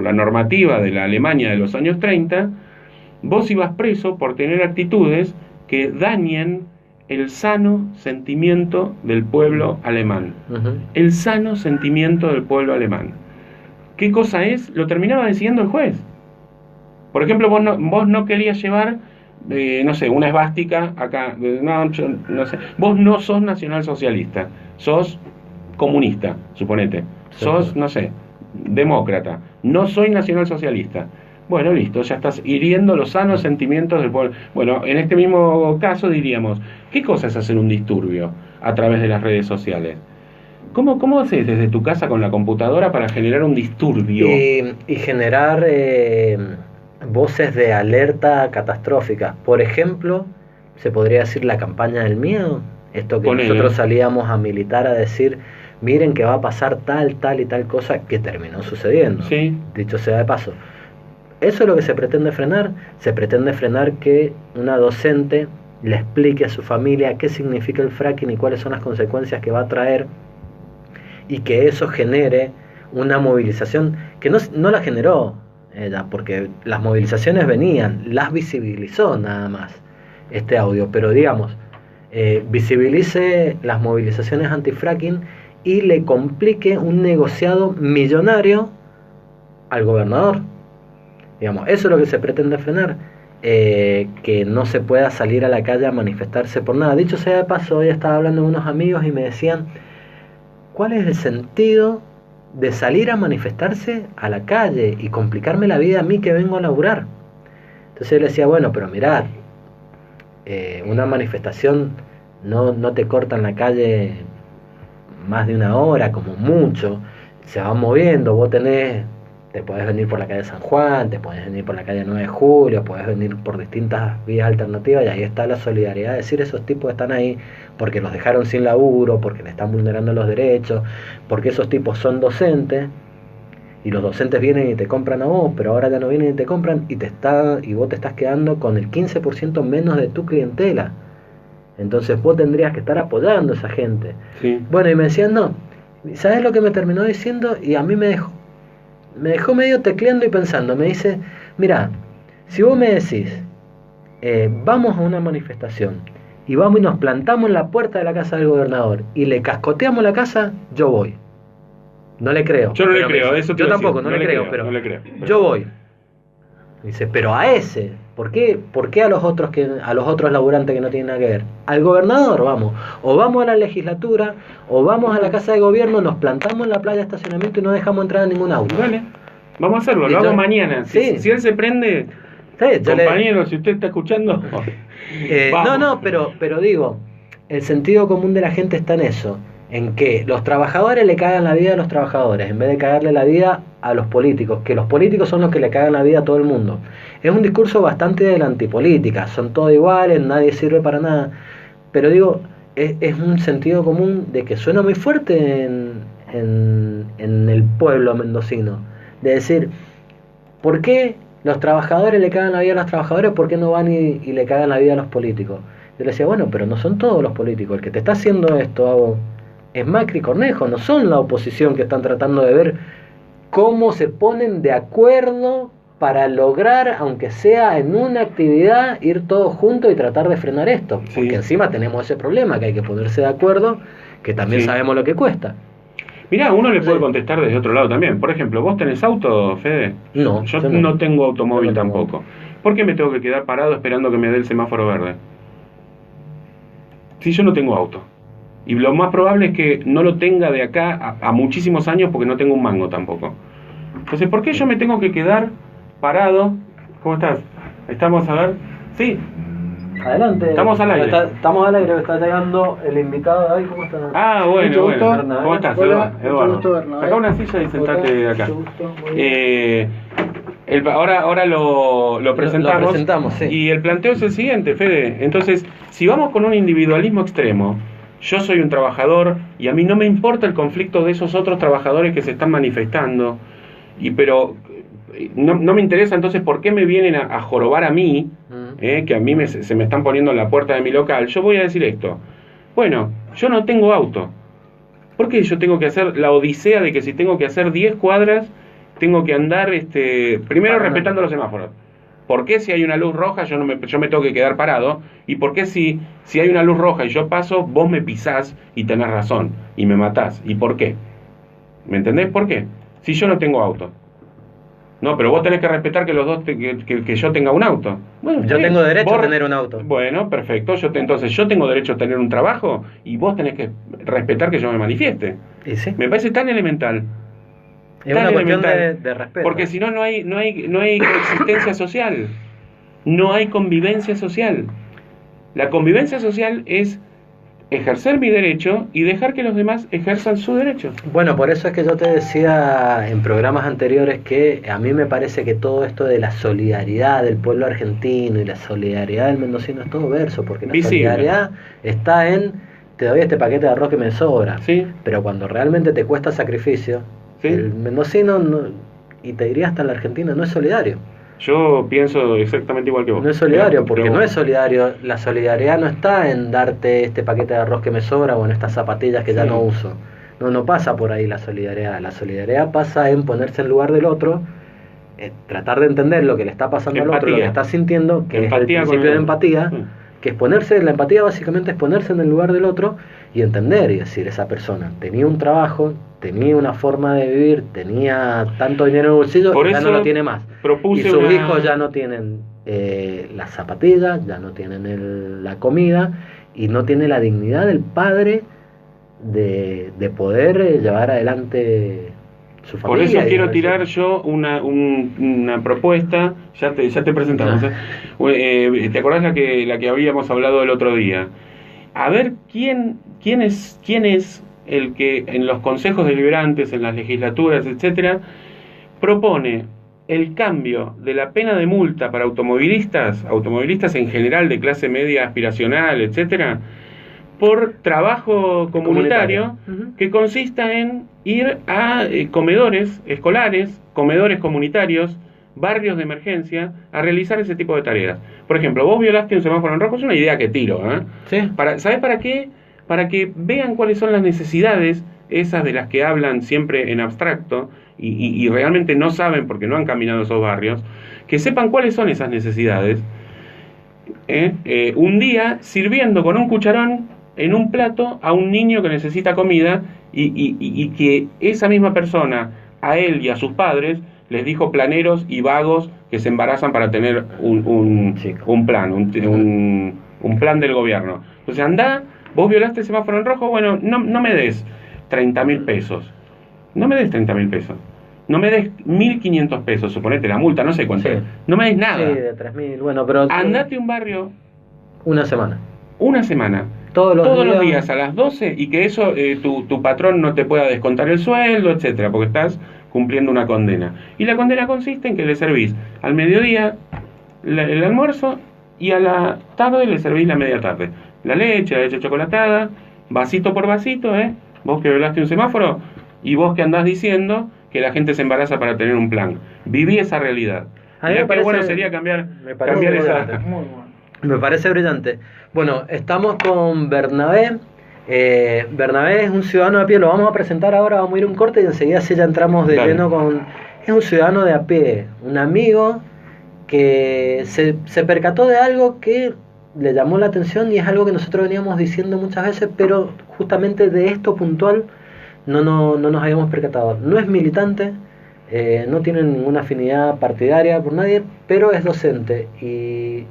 Speaker 2: la normativa de la Alemania de los años 30, vos ibas preso por tener actitudes que dañen el sano sentimiento del pueblo alemán. Uh-huh. El sano sentimiento del pueblo alemán. ¿Qué cosa es? Lo terminaba decidiendo el juez. Por ejemplo, vos no querías llevar, una esvástica acá. No sé. Vos no sos nacionalsocialista. Sos comunista, suponete. Sos, demócrata. No soy nacionalsocialista. Bueno, listo, ya estás hiriendo los sanos sentimientos del pueblo. Bueno, en este mismo caso diríamos, ¿qué cosa es hacer un disturbio a través de las redes sociales? ¿Cómo haces desde tu casa con la computadora para generar un disturbio?
Speaker 1: Y generar voces de alerta catastrófica. Por ejemplo, se podría decir la campaña del miedo. Esto que nosotros salíamos a militar a decir, miren que va a pasar tal y tal cosa, que terminó sucediendo.
Speaker 2: Sí.
Speaker 1: Dicho sea de paso. Eso es lo que se pretende frenar. Se pretende frenar que una docente le explique a su familia qué significa el fracking y cuáles son las consecuencias que va a traer, y que eso genere una movilización que no la generó ella, porque las movilizaciones venían, las visibilizó nada más este audio, pero digamos, visibilice las movilizaciones anti-fracking y le complique un negociado millonario al gobernador. Digamos, eso es lo que se pretende frenar, que no se pueda salir a la calle a manifestarse por nada. Dicho sea de paso, hoy estaba hablando con unos amigos y me decían, ¿cuál es el sentido de salir a manifestarse a la calle y complicarme la vida a mí que vengo a laburar? Entonces yo le decía, bueno, pero mirad, una manifestación no te corta en la calle más de 1 hora, como mucho, se va moviendo, te podés venir por la calle San Juan, te podés venir por la calle 9 de Julio, podés venir por distintas vías alternativas, y ahí está la solidaridad, es decir, esos tipos están ahí porque los dejaron sin laburo, porque le están vulnerando los derechos, porque esos tipos son docentes, y los docentes vienen y te compran a vos, pero ahora ya no vienen y te compran, y vos te estás quedando con el 15% menos de tu clientela. Entonces vos tendrías que estar apoyando a esa gente.
Speaker 2: Sí.
Speaker 1: Bueno, y me decían, no, ¿sabes lo que me terminó diciendo? Y a mí me dejó medio tecleando y pensando. Me dice, mira, si vos me decís, vamos a una manifestación, y vamos y nos plantamos en la puerta de la casa del gobernador, y le cascoteamos la casa, yo voy. No le creo.
Speaker 2: Yo no le creo, eso
Speaker 1: yo tampoco, no le creo, pero yo voy. Dice, pero a ese, ¿por qué a los otros laburantes que no tienen nada que ver? Al gobernador vamos, o vamos a la legislatura, o vamos a la casa de gobierno, nos plantamos en la playa de estacionamiento y no dejamos entrar a ningún auto.
Speaker 2: Vale, vamos a hacerlo, lo hago mañana.
Speaker 1: Sí.
Speaker 2: Si él se prende, compañero, si usted está escuchando,
Speaker 1: no, pero digo, el sentido común de la gente está en eso, en que los trabajadores le cagan la vida a los trabajadores, en vez de cagarle la vida a los políticos, que los políticos son los que le cagan la vida a todo el mundo. Es un discurso bastante de la antipolítica, son todos iguales, nadie sirve para nada, pero digo, es un sentido común de que suena muy fuerte en el pueblo mendocino, de decir, ¿por qué los trabajadores le cagan la vida a los trabajadores? ¿Por qué no van y le cagan la vida a los políticos? Yo le decía, bueno, pero no son todos los políticos, el que te está haciendo esto es Macri y Cornejo, no son la oposición que están tratando de ver cómo se ponen de acuerdo para lograr, aunque sea en una actividad, ir todos juntos y tratar de frenar esto. Porque encima tenemos ese problema, que hay que ponerse de acuerdo, que también sabemos lo que cuesta.
Speaker 2: Mirá, uno le puede contestar desde otro lado también. Por ejemplo, ¿vos tenés auto, Fede?
Speaker 1: No.
Speaker 2: Yo no tengo automóvil tampoco. ¿Por qué me tengo que quedar parado esperando que me dé el semáforo verde? Si yo no tengo auto. Y lo más probable es que no lo tenga de acá a muchísimos años porque no tengo un mango tampoco. Entonces, ¿por qué yo me tengo que quedar parado? ¿Cómo estás? ¿Estamos a ver? Sí.
Speaker 1: Adelante.
Speaker 2: Estamos al aire.
Speaker 1: Estamos al aire, está llegando el invitado de hoy. ¿Cómo estás?
Speaker 2: Ah, bueno. ¿Cómo estás, Eduardo? Sacá una silla y sentate acá. Ahora lo presentamos.
Speaker 1: Lo presentamos, sí.
Speaker 2: Y el planteo es el siguiente, Fede. Entonces, si vamos con un individualismo extremo, yo soy un trabajador y a mí no me importa el conflicto de esos otros trabajadores que se están manifestando, pero no me interesa, entonces, ¿por qué me vienen a jorobar a mí? Que a mí se me están poniendo en la puerta de mi local. Yo voy a decir esto. Bueno, yo no tengo auto. ¿Por qué yo tengo que hacer la odisea de que si tengo que hacer 10 cuadras, tengo que andar primero respetando los semáforos? ¿Por qué si hay una luz roja yo me tengo que quedar parado? ¿Y por qué si hay una luz roja y yo paso, vos me pisás y tenés razón y me matás? ¿Y por qué? ¿Me entendés por qué? Si yo no tengo auto. No, pero vos tenés que respetar que los dos que yo tenga un auto.
Speaker 1: Bueno, yo tengo derecho a tener un auto.
Speaker 2: Bueno, perfecto. Entonces yo tengo derecho a tener un trabajo y vos tenés que respetar que yo me manifieste.
Speaker 1: ¿Y sí?
Speaker 2: Me parece tan elemental.
Speaker 1: Es una cuestión de respeto.
Speaker 2: Porque si no hay coexistencia social. No hay convivencia social. La convivencia social es ejercer mi derecho y dejar que los demás ejerzan su derecho.
Speaker 1: Bueno, por eso es que yo te decía en programas anteriores que a mí me parece que todo esto de la solidaridad del pueblo argentino y la solidaridad del mendocino es todo verso, porque la solidaridad está en te doy este paquete de arroz que me sobra, pero cuando realmente te cuesta sacrificio, el mendocino y te diría hasta el argentino no es solidario.
Speaker 2: Yo pienso exactamente igual que vos.
Speaker 1: No es solidario, porque no es solidario. La solidaridad no está en darte este paquete de arroz que me sobra o en estas zapatillas que ya no uso. No pasa por ahí la solidaridad. La solidaridad pasa en ponerse en lugar del otro, tratar de entender lo que le está pasando al otro, lo que está sintiendo, que es el principio de empatía, que es ponerse, la empatía básicamente es ponerse en el lugar del otro y entender y decir, esa persona tenía un trabajo, tenía una forma de vivir, tenía tanto dinero en el bolsillo, y ya no lo tiene más. Y sus hijos ya no tienen las zapatillas, ya no tienen la comida, y no tiene la dignidad del padre de poder llevar adelante su familia.
Speaker 2: Por eso quiero tirar yo una propuesta, ya te presentamos. ¿Te acordás la que habíamos hablado el otro día? A ver quién es el que en los consejos deliberantes, en las legislaturas, etcétera, propone el cambio de la pena de multa para automovilistas en general de clase media aspiracional, etcétera, por trabajo comunitario. Que consista en ir a comedores escolares, comedores comunitarios, barrios de emergencia, a realizar ese tipo de tareas. Por ejemplo, vos violaste un semáforo en rojo, es una idea que tiro,
Speaker 1: Sí.
Speaker 2: ¿Sabés para qué? Para que vean cuáles son las necesidades, esas de las que hablan siempre en abstracto, y realmente no saben porque no han caminado esos barrios, que sepan cuáles son esas necesidades. Un día sirviendo con un cucharón en un plato a un niño que necesita comida, y que esa misma persona, a él y a sus padres, les dijo planeros y vagos que se embarazan para tener un plan, un plan del gobierno. Entonces andá, vos violaste el semáforo en rojo, bueno, no me des 30.000 pesos. No me des 30.000 pesos. No me des 1.500 pesos, suponete la multa, no sé cuánto es. No me des nada.
Speaker 1: Sí, de 3.000, bueno, pero...
Speaker 2: Andate a un barrio...
Speaker 1: Una semana.
Speaker 2: todos los días a las 12 y que eso tu patrón no te pueda descontar el sueldo, etcétera, porque estás cumpliendo una condena. Y la condena consiste en que le servís al mediodía el almuerzo y a la tarde le servís la media tarde. La leche chocolatada, vasito por vasito, vos que violaste un semáforo y vos que andás diciendo que la gente se embaraza para tener un plan. Viví esa realidad.
Speaker 1: A mí me parece, bueno sería cambiar esa... Me parece brillante. Bueno, estamos con Bernabé. Bernabé es un ciudadano de a pie, lo vamos a presentar ahora, vamos a ir a un corte y enseguida sí ya entramos de lleno con... Es un ciudadano de a pie, un amigo que se percató de algo que le llamó la atención y es algo que nosotros veníamos diciendo muchas veces, pero justamente de esto puntual no nos habíamos percatado. No es militante, no tiene ninguna afinidad partidaria por nadie, pero es docente y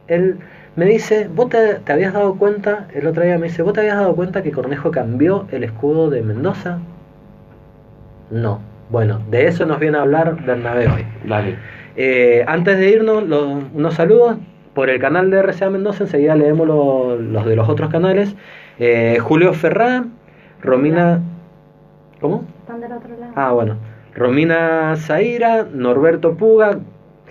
Speaker 1: él me dice, ¿vos te habías dado cuenta? El otro día me dice, ¿vos te habías dado cuenta que Cornejo cambió el escudo de Mendoza? No. Bueno, de eso nos viene a hablar Bernabé hoy.
Speaker 2: Dale.
Speaker 1: Antes de irnos, unos saludos por el canal de RCA Mendoza, enseguida leemos los de los otros canales. Julio Ferrá, Romina... ¿Cómo?
Speaker 3: Están del otro lado.
Speaker 1: Ah, bueno. Romina Zaira, Norberto Puga,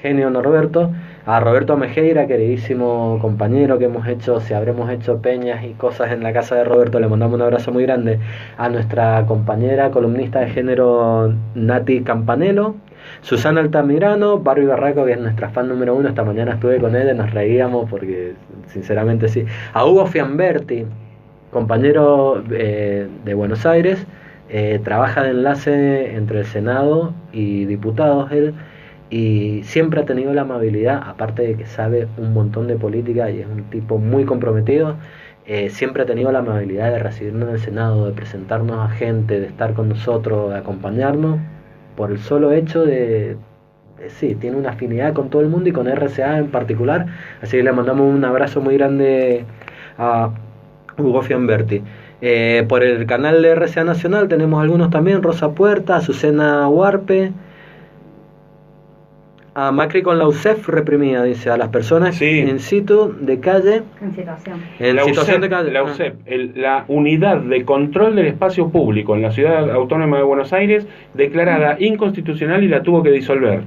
Speaker 1: genio Norberto, a Roberto Mejeira, queridísimo compañero que habremos hecho peñas y cosas en la casa de Roberto, le mandamos un abrazo muy grande. A nuestra compañera columnista de género Nati Campanello, Susana Altamirano, Barbie Barraco, que es nuestra fan número 1, esta mañana estuve con ella, nos reíamos porque sinceramente sí. A Hugo Fiamberti, compañero de Buenos Aires, trabaja de enlace entre el Senado y diputados él, y siempre ha tenido la amabilidad, aparte de que sabe un montón de política y es un tipo muy comprometido, siempre ha tenido la amabilidad de recibirnos en el Senado, de presentarnos a gente, de estar con nosotros, de acompañarnos, por el solo hecho de sí, tiene una afinidad con todo el mundo y con RCA en particular, así que le mandamos un abrazo muy grande a Hugo Fiamberti. Por el canal de RCA Nacional tenemos algunos también, Rosa Puerta, Azucena Huarpe, a Macri con la UCEF reprimida, dice, a las personas en situ de calle.
Speaker 3: En situación.
Speaker 1: En situación de calle.
Speaker 2: La UCEF, la Unidad de Control del Espacio Público en la Ciudad Autónoma de Buenos Aires, declarada inconstitucional y la tuvo que disolver.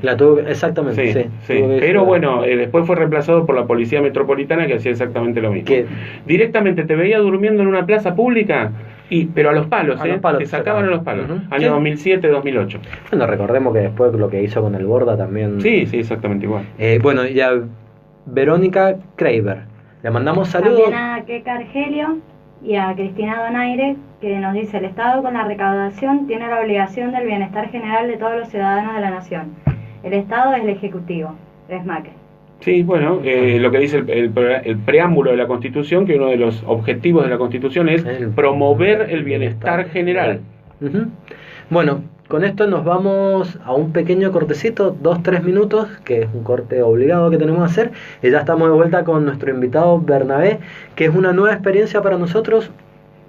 Speaker 1: Exactamente, sí.
Speaker 2: Pero bueno, después fue reemplazado por la Policía Metropolitana que hacía exactamente lo mismo. Directamente te veía durmiendo en una plaza pública. Pero a los palos, te sacaban a los palos. Año 2007, 2008.
Speaker 1: Bueno, recordemos que después lo que hizo con el Borda también.
Speaker 2: Sí, exactamente igual.
Speaker 1: Bueno, ya Verónica Kreiber. Le mandamos saludos.
Speaker 3: También a Keka Argelio y a Cristina Donaire, que nos dice: el Estado con la recaudación tiene la obligación del bienestar general de todos los ciudadanos de la nación. El Estado es el Ejecutivo, es Macri.
Speaker 2: Sí, bueno, lo que dice el preámbulo de la Constitución, que uno de los objetivos de la Constitución es promover el bienestar general.
Speaker 1: Bueno, con esto nos vamos a un pequeño cortecito, 2-3 minutos, que es un corte obligado que tenemos que hacer, y ya estamos de vuelta con nuestro invitado Bernabé, que es una nueva experiencia para nosotros.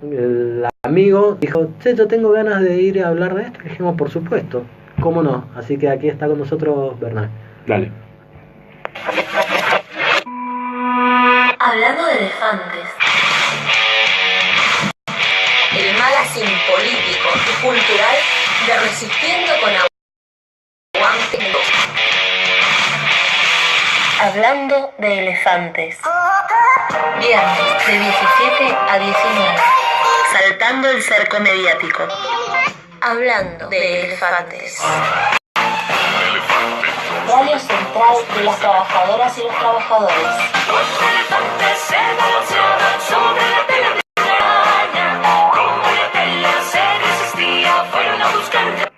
Speaker 1: El amigo dijo, yo tengo ganas de ir a hablar de esto, y dijimos, por supuesto, cómo no, así que aquí está con nosotros Bernabé.
Speaker 2: Dale.
Speaker 4: Hablando de elefantes. El magazine político y cultural de Resistiendo con Aguante. Hablando de elefantes. Viernes de 17 a 19. Saltando el cerco mediático. Hablando de elefantes. Radio central de las trabajadoras y los trabajadores. Los elefantes se balanceaban sobre la tela de araña. Como la tela se resistía, fueron a buscar.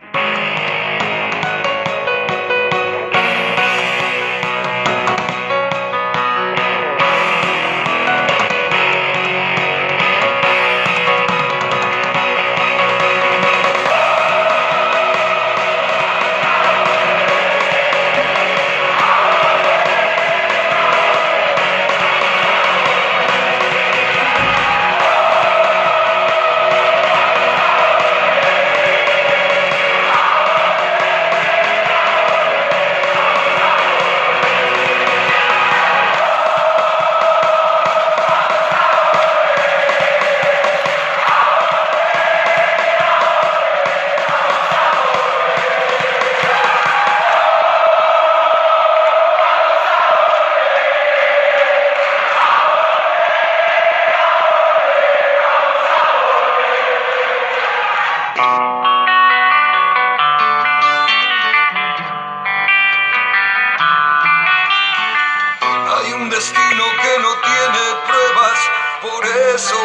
Speaker 5: camino que no tiene pruebas, por eso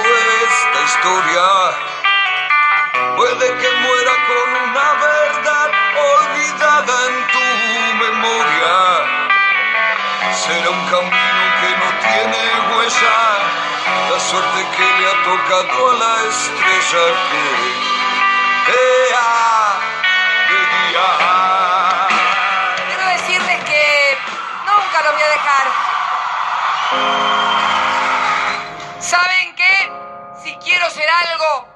Speaker 5: esta historia puede que muera con una verdad olvidada en tu memoria. Será un camino que no tiene huella, la suerte que le ha tocado a la estrella que te ha de guiar.
Speaker 6: Quiero decirles que nunca lo voy a dejar. ¿Saben qué? Si quiero ser algo,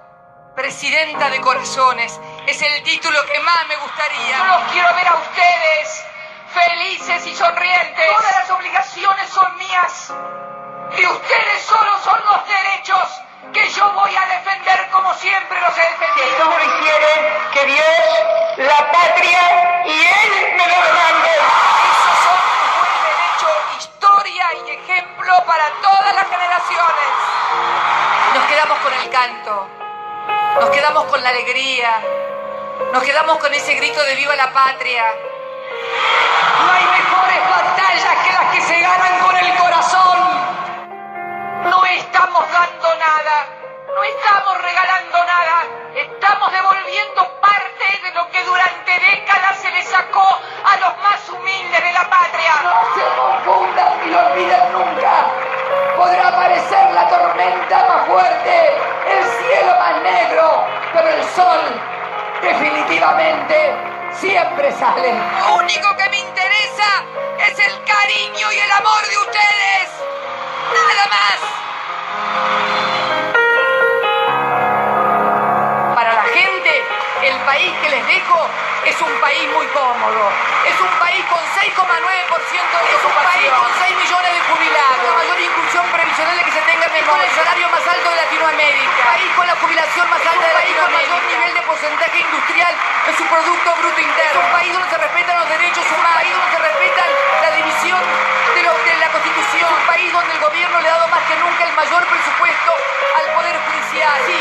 Speaker 6: presidenta de corazones, es el título que más me gustaría.
Speaker 7: Yo los quiero ver a ustedes felices y sonrientes. Todas las obligaciones son mías y ustedes solo son los derechos que yo voy a defender como siempre los he defendido. Si tú lo hicieres, que Dios, la patria y Él me lo demanden.
Speaker 6: Esos son un buen derecho, historia y ejemplo para todas las generaciones. Nos quedamos con el canto, nos quedamos con la alegría, nos quedamos con ese grito de viva la patria.
Speaker 7: No hay mejores batallas que las que se ganan con el corazón. No estamos dando nada, no estamos regalando nada, estamos devolviendo parte de lo que durante décadas se le sacó a los más humildes de la patria. No se confundan ni lo olviden nunca. Podrá aparecer la tormenta más fuerte, el cielo más negro, pero el sol definitivamente siempre sale.
Speaker 6: Lo único que me interesa es el cariño y el amor de ustedes. Nada más. Para la gente, el país que les dejo es un país muy cómodo. Es un país con 6,9% de ocupación. Es un país con 6 millones de jubilados. La mayor inclusión previsional que se tenga en el con el salario más alto de Latinoamérica. Un país con la jubilación más alta de Latinoamérica. Con mayor nivel de porcentaje industrial de su Producto Bruto Interno. Es un país donde se respetan los derechos humanos. Un país donde se respeta la división de la Constitución. Es un país donde el gobierno le ha dado más que nunca el mayor presupuesto al Poder Judicial. Sí,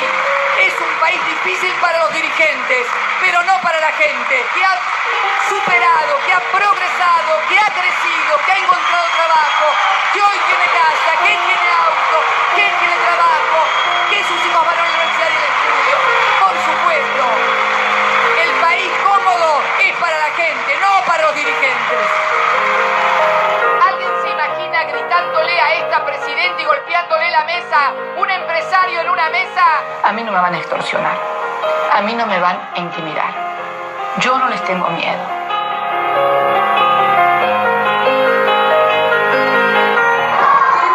Speaker 6: es un país difícil para los dirigentes, pero no para la gente, que ha superado, que ha progresado, que ha crecido, que ha encontrado trabajo, que hoy tiene casa, que tiene auto, que tiene trabajo, que sus hijos van a la universidad y al estudio. Por supuesto, el país cómodo es para la gente, no para los dirigentes. ¿Alguien se imagina gritándole a esta presidenta y golpeándole la mesa, un empresario en una mesa?
Speaker 7: A mí no me van a extorsionar, a mí no me van a intimidar. Yo no les tengo miedo.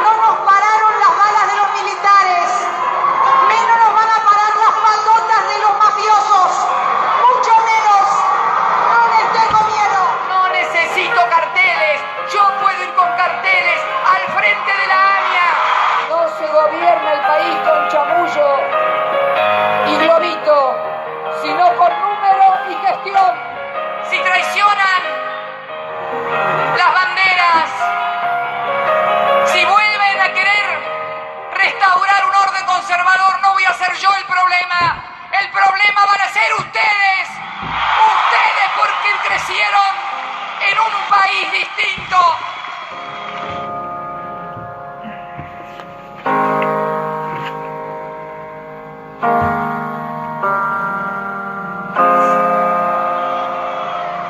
Speaker 8: No nos pararon las balas de los militares, menos nos van a parar las patotas de los mafiosos, mucho menos. No les tengo miedo.
Speaker 6: No necesito carteles, yo puedo ir con carteles al frente de la AMIA. No se gobierna el país con chamullo y globito, sino con número y gestión. Si traicionan las banderas, si vuelven a querer restaurar un orden conservador, no voy a ser yo el problema. El problema van a ser ustedes. Ustedes porque crecieron en un país distinto.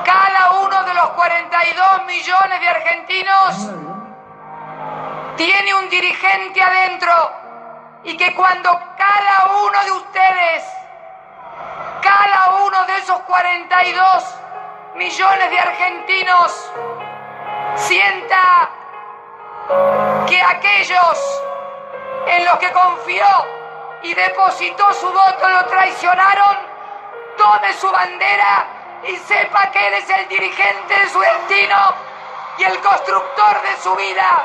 Speaker 6: Cada uno de los 42 millones de argentinos tiene un dirigente adentro y que cuando cada uno de ustedes, cada uno de esos 42 millones de argentinos sienta que aquellos en los que confió y depositó su voto lo traicionaron, tome su bandera y sepa que él es el dirigente de su destino y el constructor de su vida,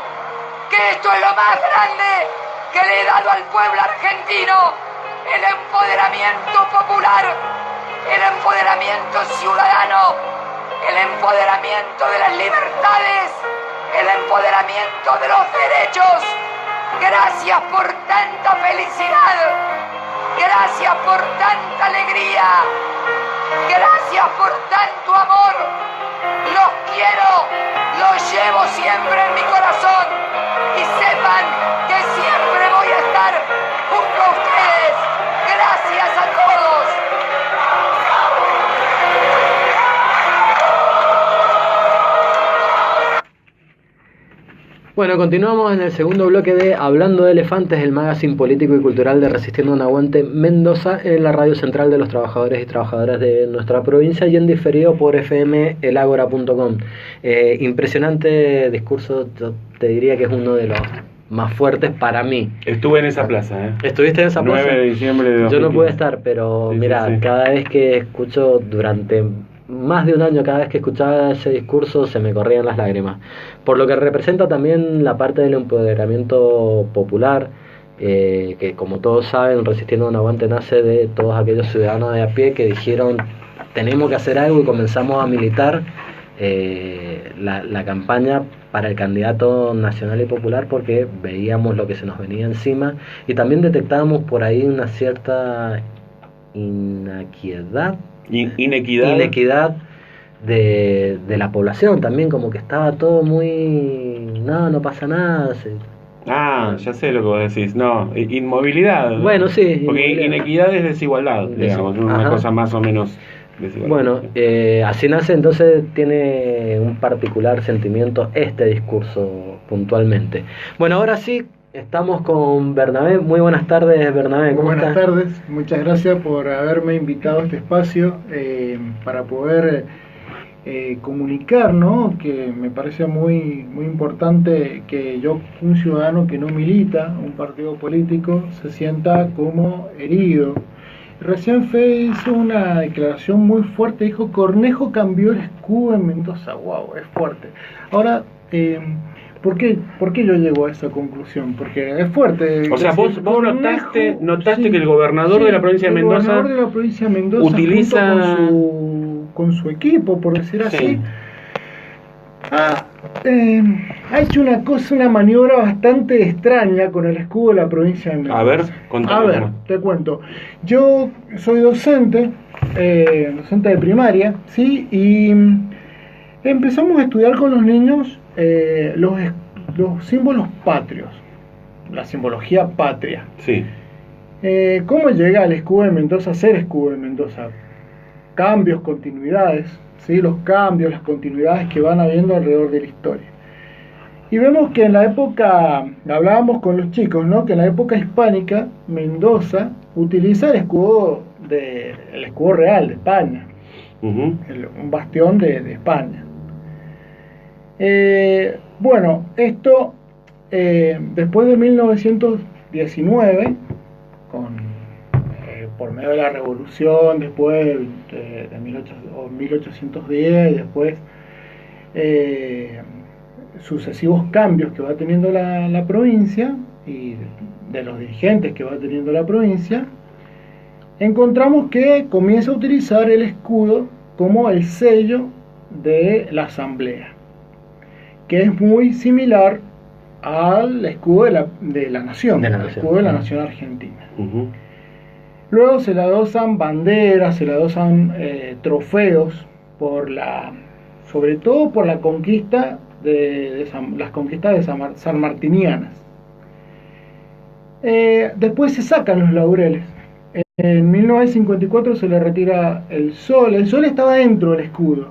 Speaker 6: que esto es lo más grande que le he dado al pueblo argentino, el empoderamiento popular, el empoderamiento ciudadano, el empoderamiento de las libertades, el empoderamiento de los derechos. Gracias por tanta felicidad, gracias por tanta alegría, gracias por tanto amor. Los quiero lo llevo siempre en mi corazón y sepan que siempre voy a estar junto a ustedes. Gracias a todos.
Speaker 1: Bueno, continuamos en el segundo bloque de Hablando de Elefantes, el magazine político y cultural de Resistiendo un Aguante Mendoza, en la radio central de los trabajadores y trabajadoras de nuestra provincia y en diferido por fmelagora.com. Impresionante discurso, yo te diría que es uno de los más fuertes para mí.
Speaker 2: Estuve en esa plaza, ¿eh?
Speaker 1: ¿Estuviste en esa plaza?
Speaker 2: 9 de diciembre de 2015.
Speaker 1: Yo no pude estar, pero sí, mira, sí. Cada vez que escucho durante más de un año, cada vez que escuchaba ese discurso se me corrían las lágrimas, por lo que representa también la parte del empoderamiento popular, que como todos saben, Resistiendo un Aguante nace de todos aquellos ciudadanos de a pie que dijeron tenemos que hacer algo y comenzamos a militar la campaña para el candidato nacional y popular porque veíamos lo que se nos venía encima y también detectábamos por ahí una cierta inequidad de la población también, como que estaba todo muy no pasa nada.
Speaker 2: Ya sé lo que vos decís. No, inmovilidad.
Speaker 1: Bueno, sí.
Speaker 2: Porque inequidad es desigualdad, digamos, una cosa más o menos desigual.
Speaker 1: Bueno, así nace, entonces tiene un particular sentimiento este discurso puntualmente. Bueno, ahora sí. Estamos con Bernabé. Muy buenas tardes, Bernabé. ¿Cómo estás?
Speaker 9: Buenas tardes. Muchas gracias por haberme invitado a este espacio para poder comunicar, ¿no? Que me parece muy importante que yo, un ciudadano que no milita un partido político, se sienta como herido. Recién Fede hizo una declaración muy fuerte. Dijo, Cornejo cambió el escudo en Mendoza. Wow, es fuerte. Ahora, ¿Por qué yo llego a esa conclusión? Porque es fuerte.
Speaker 2: O sea, vos notaste sí, que el gobernador de la provincia de Mendoza utiliza
Speaker 9: con su equipo, por decir así, ha hecho una maniobra bastante extraña con el escudo de la provincia de Mendoza.
Speaker 2: A ver, contame.
Speaker 9: A ver, te cuento. Yo soy docente de primaria, ¿sí? Y empezamos a estudiar con los niños los símbolos patrios, la simbología patria.
Speaker 2: Sí.
Speaker 9: ¿Cómo llega el escudo de Mendoza a ser escudo de Mendoza? Cambios, continuidades, ¿sí? Los cambios, las continuidades que van habiendo alrededor de la historia. Y vemos que en la época, hablábamos con los chicos, ¿no? Que en la época hispánica, Mendoza utiliza el escudo real de España, un bastión de España. Bueno, esto después de 1919, por medio de la revolución, después de 1810, después sucesivos cambios que va teniendo la provincia y de los dirigentes que va teniendo la provincia, encontramos que comienza a utilizar el escudo como el sello de la asamblea, que es muy similar al escudo de la nación, el escudo de la nación argentina. Luego se le adosan banderas, se le adosan trofeos sobre todo por la conquista las conquistas de sanmartinianas. Después se sacan los laureles. En 1954 se le retira el sol estaba dentro del escudo,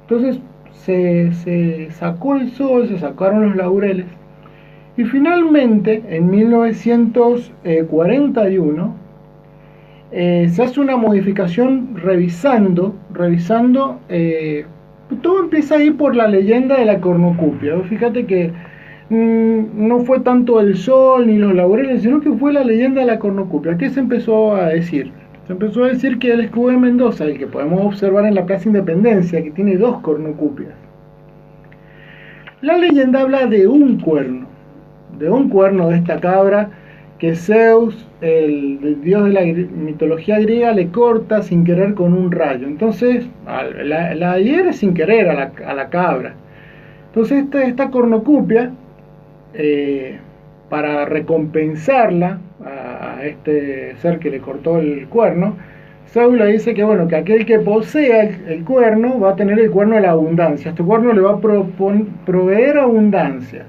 Speaker 9: entonces se sacó el sol, se sacaron los laureles y finalmente en 1941 se hace una modificación revisando todo empieza a ir por la leyenda de la cornucopia. Fíjate que no fue tanto el sol ni los laureles, sino que fue la leyenda de la cornucopia. ¿Qué se empezó a decir? Se empezó a decir que el escudo de Mendoza, el que podemos observar en la Plaza Independencia, que tiene 2 cornucopias, la leyenda habla de un cuerno de esta cabra que Zeus, el dios de la mitología griega, le corta sin querer con un rayo. Entonces la hiere sin querer a la cabra. Entonces esta cornucopia, para recompensarla a este ser que le cortó el cuerno, Cédula dice que bueno, que aquel que posea el cuerno va a tener el cuerno de la abundancia. Este cuerno le va a proveer abundancia.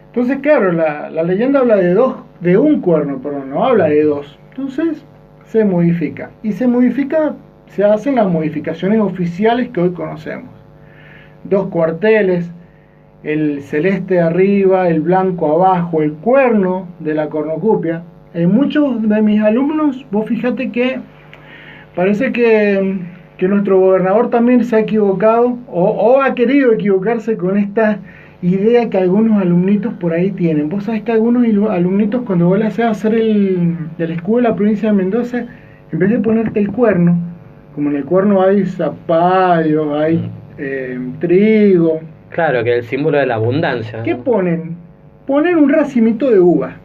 Speaker 9: Entonces, claro, la leyenda habla de un cuerno, pero no habla de dos. Entonces, se modifica. Y se hacen las modificaciones oficiales que hoy conocemos. 2 cuarteles, el celeste arriba, el blanco abajo, el cuerno de la cornucopia. En muchos de mis alumnos, vos fíjate que parece que nuestro gobernador también se ha equivocado o ha querido equivocarse con esta idea que algunos alumnitos por ahí tienen. Vos sabés que algunos alumnitos, cuando vos le haces hacer el escudo de la provincia de Mendoza, en vez de ponerte el cuerno, como en el cuerno hay zapallo, hay trigo.
Speaker 1: Claro, que es el símbolo de la abundancia, ¿no?
Speaker 9: ¿Qué ponen? Ponen un racimito de uva.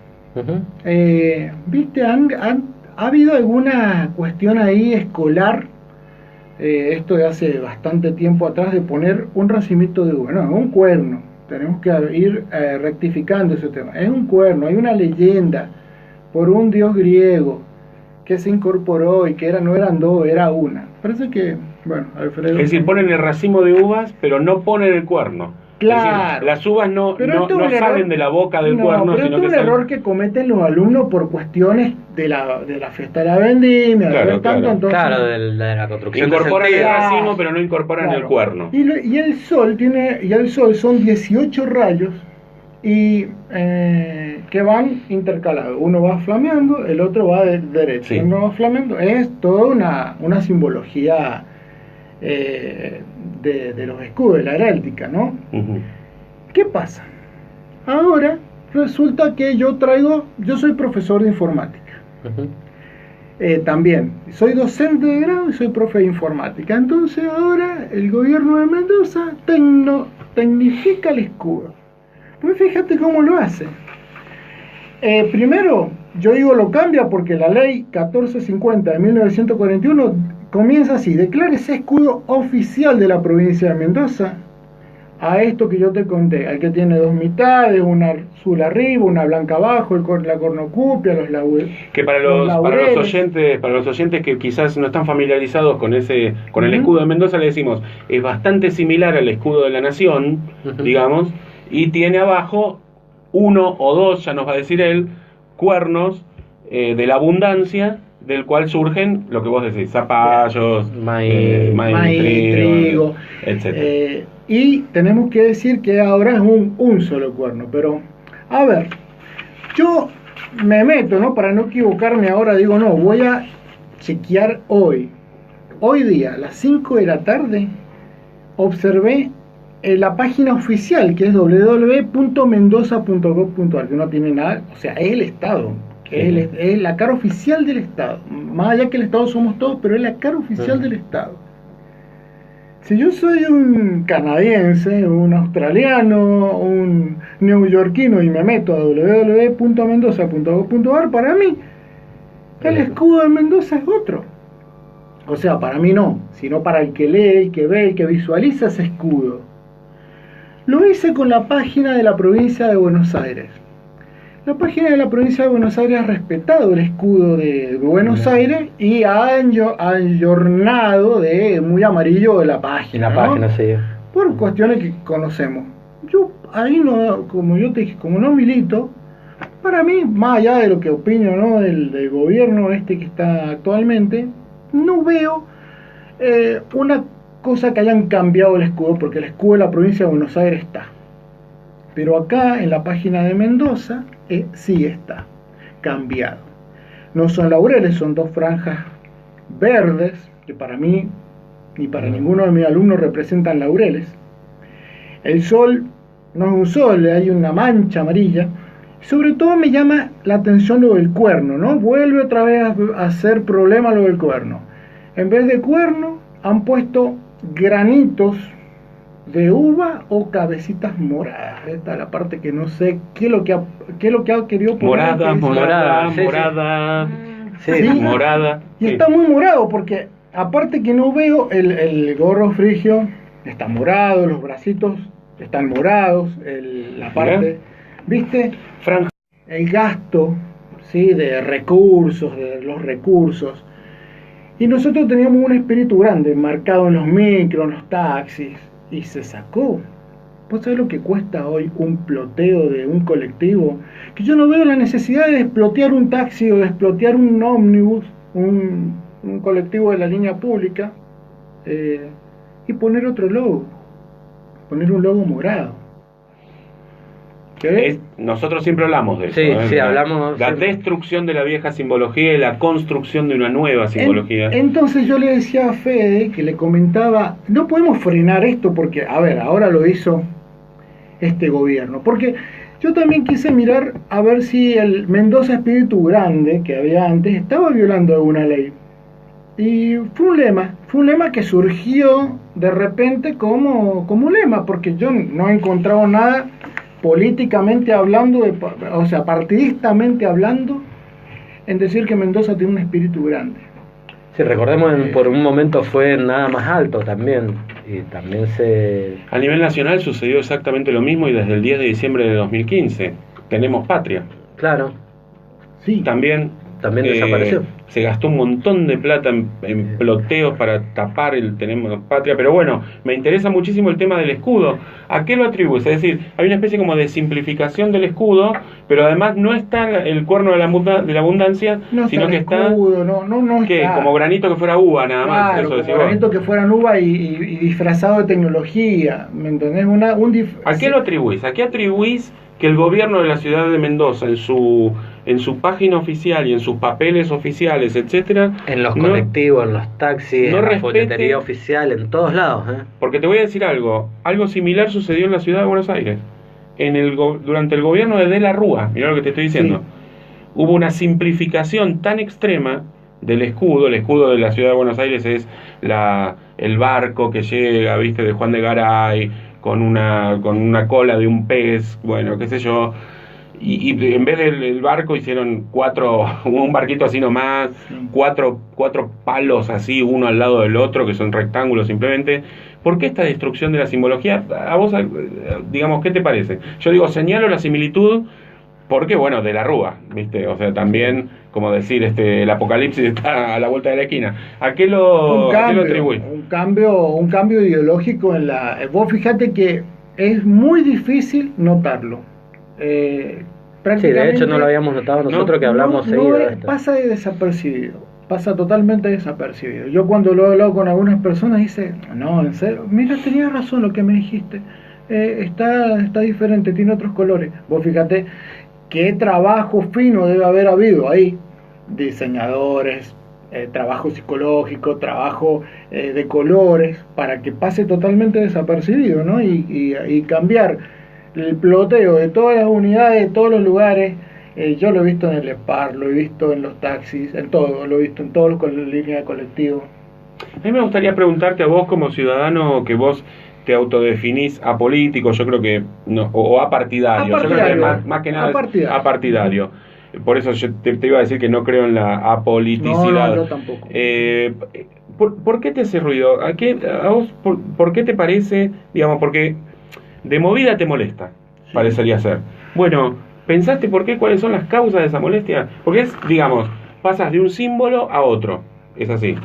Speaker 9: ¿Viste? ¿Ha habido alguna cuestión ahí escolar, esto de hace bastante tiempo atrás, de poner un racimito de uva? No, es un cuerno. Tenemos que ir rectificando ese tema. Es un cuerno, hay una leyenda por un dios griego que se incorporó y que no eran dos, era una. Parece que, bueno, Alfredo...
Speaker 2: Es decir, ponen el racimo de uvas, pero no ponen el cuerno.
Speaker 9: Claro.
Speaker 2: Es decir, las uvas no salen de la boca del cuerno,
Speaker 9: pero
Speaker 2: sino que
Speaker 9: es un error que cometen los alumnos por cuestiones de la fiesta de la vendimia,
Speaker 1: claro, de la construcción.
Speaker 2: Incorporan el racimo, pero no incorporan el cuerno.
Speaker 9: Y el sol son 18 rayos y que van intercalados. Uno va flameando, el otro va derecho. Sí. Uno va flameando. Es toda una simbología de los escudos, de la heráldica, ¿no? ¿Qué pasa? Ahora resulta que yo soy profesor de informática. También soy docente de grado y soy profe de informática. Entonces ahora el gobierno de Mendoza tecnifica el escudo. Pues fíjate cómo lo hace. Primero, yo digo lo cambia porque la ley 1450 de 1941 comienza así: declara ese escudo oficial de la provincia de Mendoza a esto que yo te conté, al que tiene 2 mitades, una azul arriba, una blanca abajo, la cornucopia, los laureles.
Speaker 2: Que para los oyentes que quizás no están familiarizados con el escudo de Mendoza, le decimos, es bastante similar al escudo de la nación, digamos, y tiene abajo 1 o 2, ya nos va a decir él, cuernos de la abundancia, del cual surgen lo que vos decís, zapallos, maíz, trigo, etc.
Speaker 9: Y tenemos que decir que ahora es un solo cuerno. Pero, a ver, yo me meto, ¿no? Para no equivocarme ahora, digo, no, voy a chequear hoy día, a las 5 de la tarde, observé la página oficial, que es www.mendoza.gov.ar, que no tiene nada, o sea, es el Estado. Es la cara oficial del Estado. Más allá que el Estado somos todos, pero es la cara oficial del Estado. Si yo soy un canadiense, un australiano, un neoyorquino y me meto a www.mendoza.gov.ar, para mí el escudo de Mendoza es otro. O sea, para mí no, sino para el que lee, el que ve, el que visualiza ese escudo. Lo hice con la página de la provincia de Buenos Aires. La página de la provincia de Buenos Aires ha respetado el escudo de Buenos Aires y ha ayornado de muy amarillo de la página.
Speaker 1: La página, sí.
Speaker 9: Por cuestiones que conocemos. Yo ahí no, como yo te dije, como no milito, para mí, más allá de lo que opino, ¿no?, del gobierno que está actualmente, no veo una cosa que hayan cambiado el escudo, porque el escudo de la provincia de Buenos Aires está. Pero acá en la página de Mendoza sí está cambiado. No son laureles, son 2 franjas verdes, que para mí ni para ninguno de mis alumnos representan laureles. El sol no es un sol, hay una mancha amarilla. Sobre todo me llama la atención lo del cuerno, ¿no? Vuelve otra vez a hacer problema lo del cuerno. En vez de cuerno han puesto granitos de uva o cabecitas moradas. Esta es la parte que no sé qué es lo que ha querido poner.
Speaker 2: Morada.
Speaker 9: Y está muy morado porque aparte que no veo el gorro frigio está morado, los bracitos están morados, la parte, ¿viste? El gasto, ¿sí?, de recursos, de los recursos. Y nosotros teníamos un espíritu grande, marcado en los micros, en los taxis, y se sacó. ¿Vos sabés lo que cuesta hoy un ploteo de un colectivo? Que yo no veo la necesidad de explotear un taxi o de explotear un ómnibus, un colectivo de la línea pública, y poner otro logo, poner un logo morado.
Speaker 2: Nosotros siempre hablamos de eso.
Speaker 1: Sí, hablamos.
Speaker 2: La destrucción de la vieja simbología y la construcción de una nueva simbología.
Speaker 9: Entonces yo le decía a Fede, que le comentaba, no podemos frenar esto porque, a ver, ahora lo hizo este gobierno. Porque yo también quise mirar a ver si el Mendoza Espíritu Grande que había antes estaba violando alguna ley. Y fue un lema que surgió de repente como un lema, porque yo no he encontrado nada políticamente hablando, o sea, partidistamente hablando, en decir que Mendoza tiene un espíritu grande.
Speaker 1: Sí, recordemos, por un momento fue nada más alto también, y también
Speaker 2: A nivel nacional sucedió exactamente lo mismo, y desde el 10 de diciembre de 2015 tenemos Patria.
Speaker 1: Claro.
Speaker 9: Sí.
Speaker 2: También
Speaker 1: desapareció.
Speaker 2: Se gastó un montón de plata en ploteos para tapar el tenemos Patria, pero bueno, me interesa muchísimo el tema del escudo. ¿A qué lo atribuyes? Es decir, hay una especie como de simplificación del escudo, pero además no está el cuerno de la abundancia,
Speaker 9: no
Speaker 2: sino que
Speaker 9: escudo, no
Speaker 2: ¿qué?
Speaker 9: Está.
Speaker 2: Como granito que fuera uva, nada más.
Speaker 9: Claro,
Speaker 2: Eso
Speaker 9: como granito que fuera uva y disfrazado de tecnología, ¿me entendés?
Speaker 2: ¿A qué lo atribuís? ¿A qué atribuís que el gobierno de la ciudad de Mendoza, en su página oficial y en sus papeles oficiales, etcétera,
Speaker 1: en los colectivos, en los taxis, en la folletería oficial, en todos lados,
Speaker 2: Porque te voy a decir algo similar sucedió en la ciudad de Buenos Aires, durante el gobierno de la Rúa, mirá lo que te estoy diciendo. Sí. Hubo una simplificación tan extrema del escudo. El escudo de la ciudad de Buenos Aires es el barco que llega, viste, de Juan de Garay, con una cola de un pez, bueno, qué sé yo, y en vez del barco hicieron un barquito así nomás, cuatro palos así, uno al lado del otro, que son rectángulos simplemente. ¿Por qué esta destrucción de la simbología? A vos, digamos, ¿qué te parece? Yo digo, señalo la similitud porque, bueno, de la Rúa, ¿viste? O sea, también, como decir, el apocalipsis está a la vuelta de la esquina. ¿A qué lo atribuís?
Speaker 9: Un cambio ideológico en la... Vos fíjate que es muy difícil notarlo.
Speaker 1: Sí, de hecho no lo habíamos notado nosotros, que hablamos seguido de esto.
Speaker 9: Pasa totalmente desapercibido. Yo cuando lo he hablado con algunas personas dice, no, en serio, mira, tenías razón lo que me dijiste, está diferente, tiene otros colores. Vos fíjate qué trabajo fino debe haber habido ahí, diseñadores, trabajo psicológico, trabajo de colores, para que pase totalmente desapercibido, ¿no? Y cambiar el ploteo de todas las unidades, de todos los lugares. Yo lo he visto en el ESPAR, lo he visto en los taxis, en todo, lo he visto en todas las líneas de colectivo.
Speaker 2: A mí me gustaría preguntarte a vos como ciudadano, que vos te autodefinís apolítico, yo creo que no, o apartidario. Yo creo que más que nada apartidario. Por eso yo te iba a decir que no creo en la apoliticidad.
Speaker 9: No, yo tampoco.
Speaker 2: ¿Por qué te hace ruido? ¿A vos por qué te parece, digamos, porque de movida te molesta, parecería ser? Bueno, ¿pensaste por qué? ¿Cuáles son las causas de esa molestia? Porque es, digamos, pasas de un símbolo a otro, es así.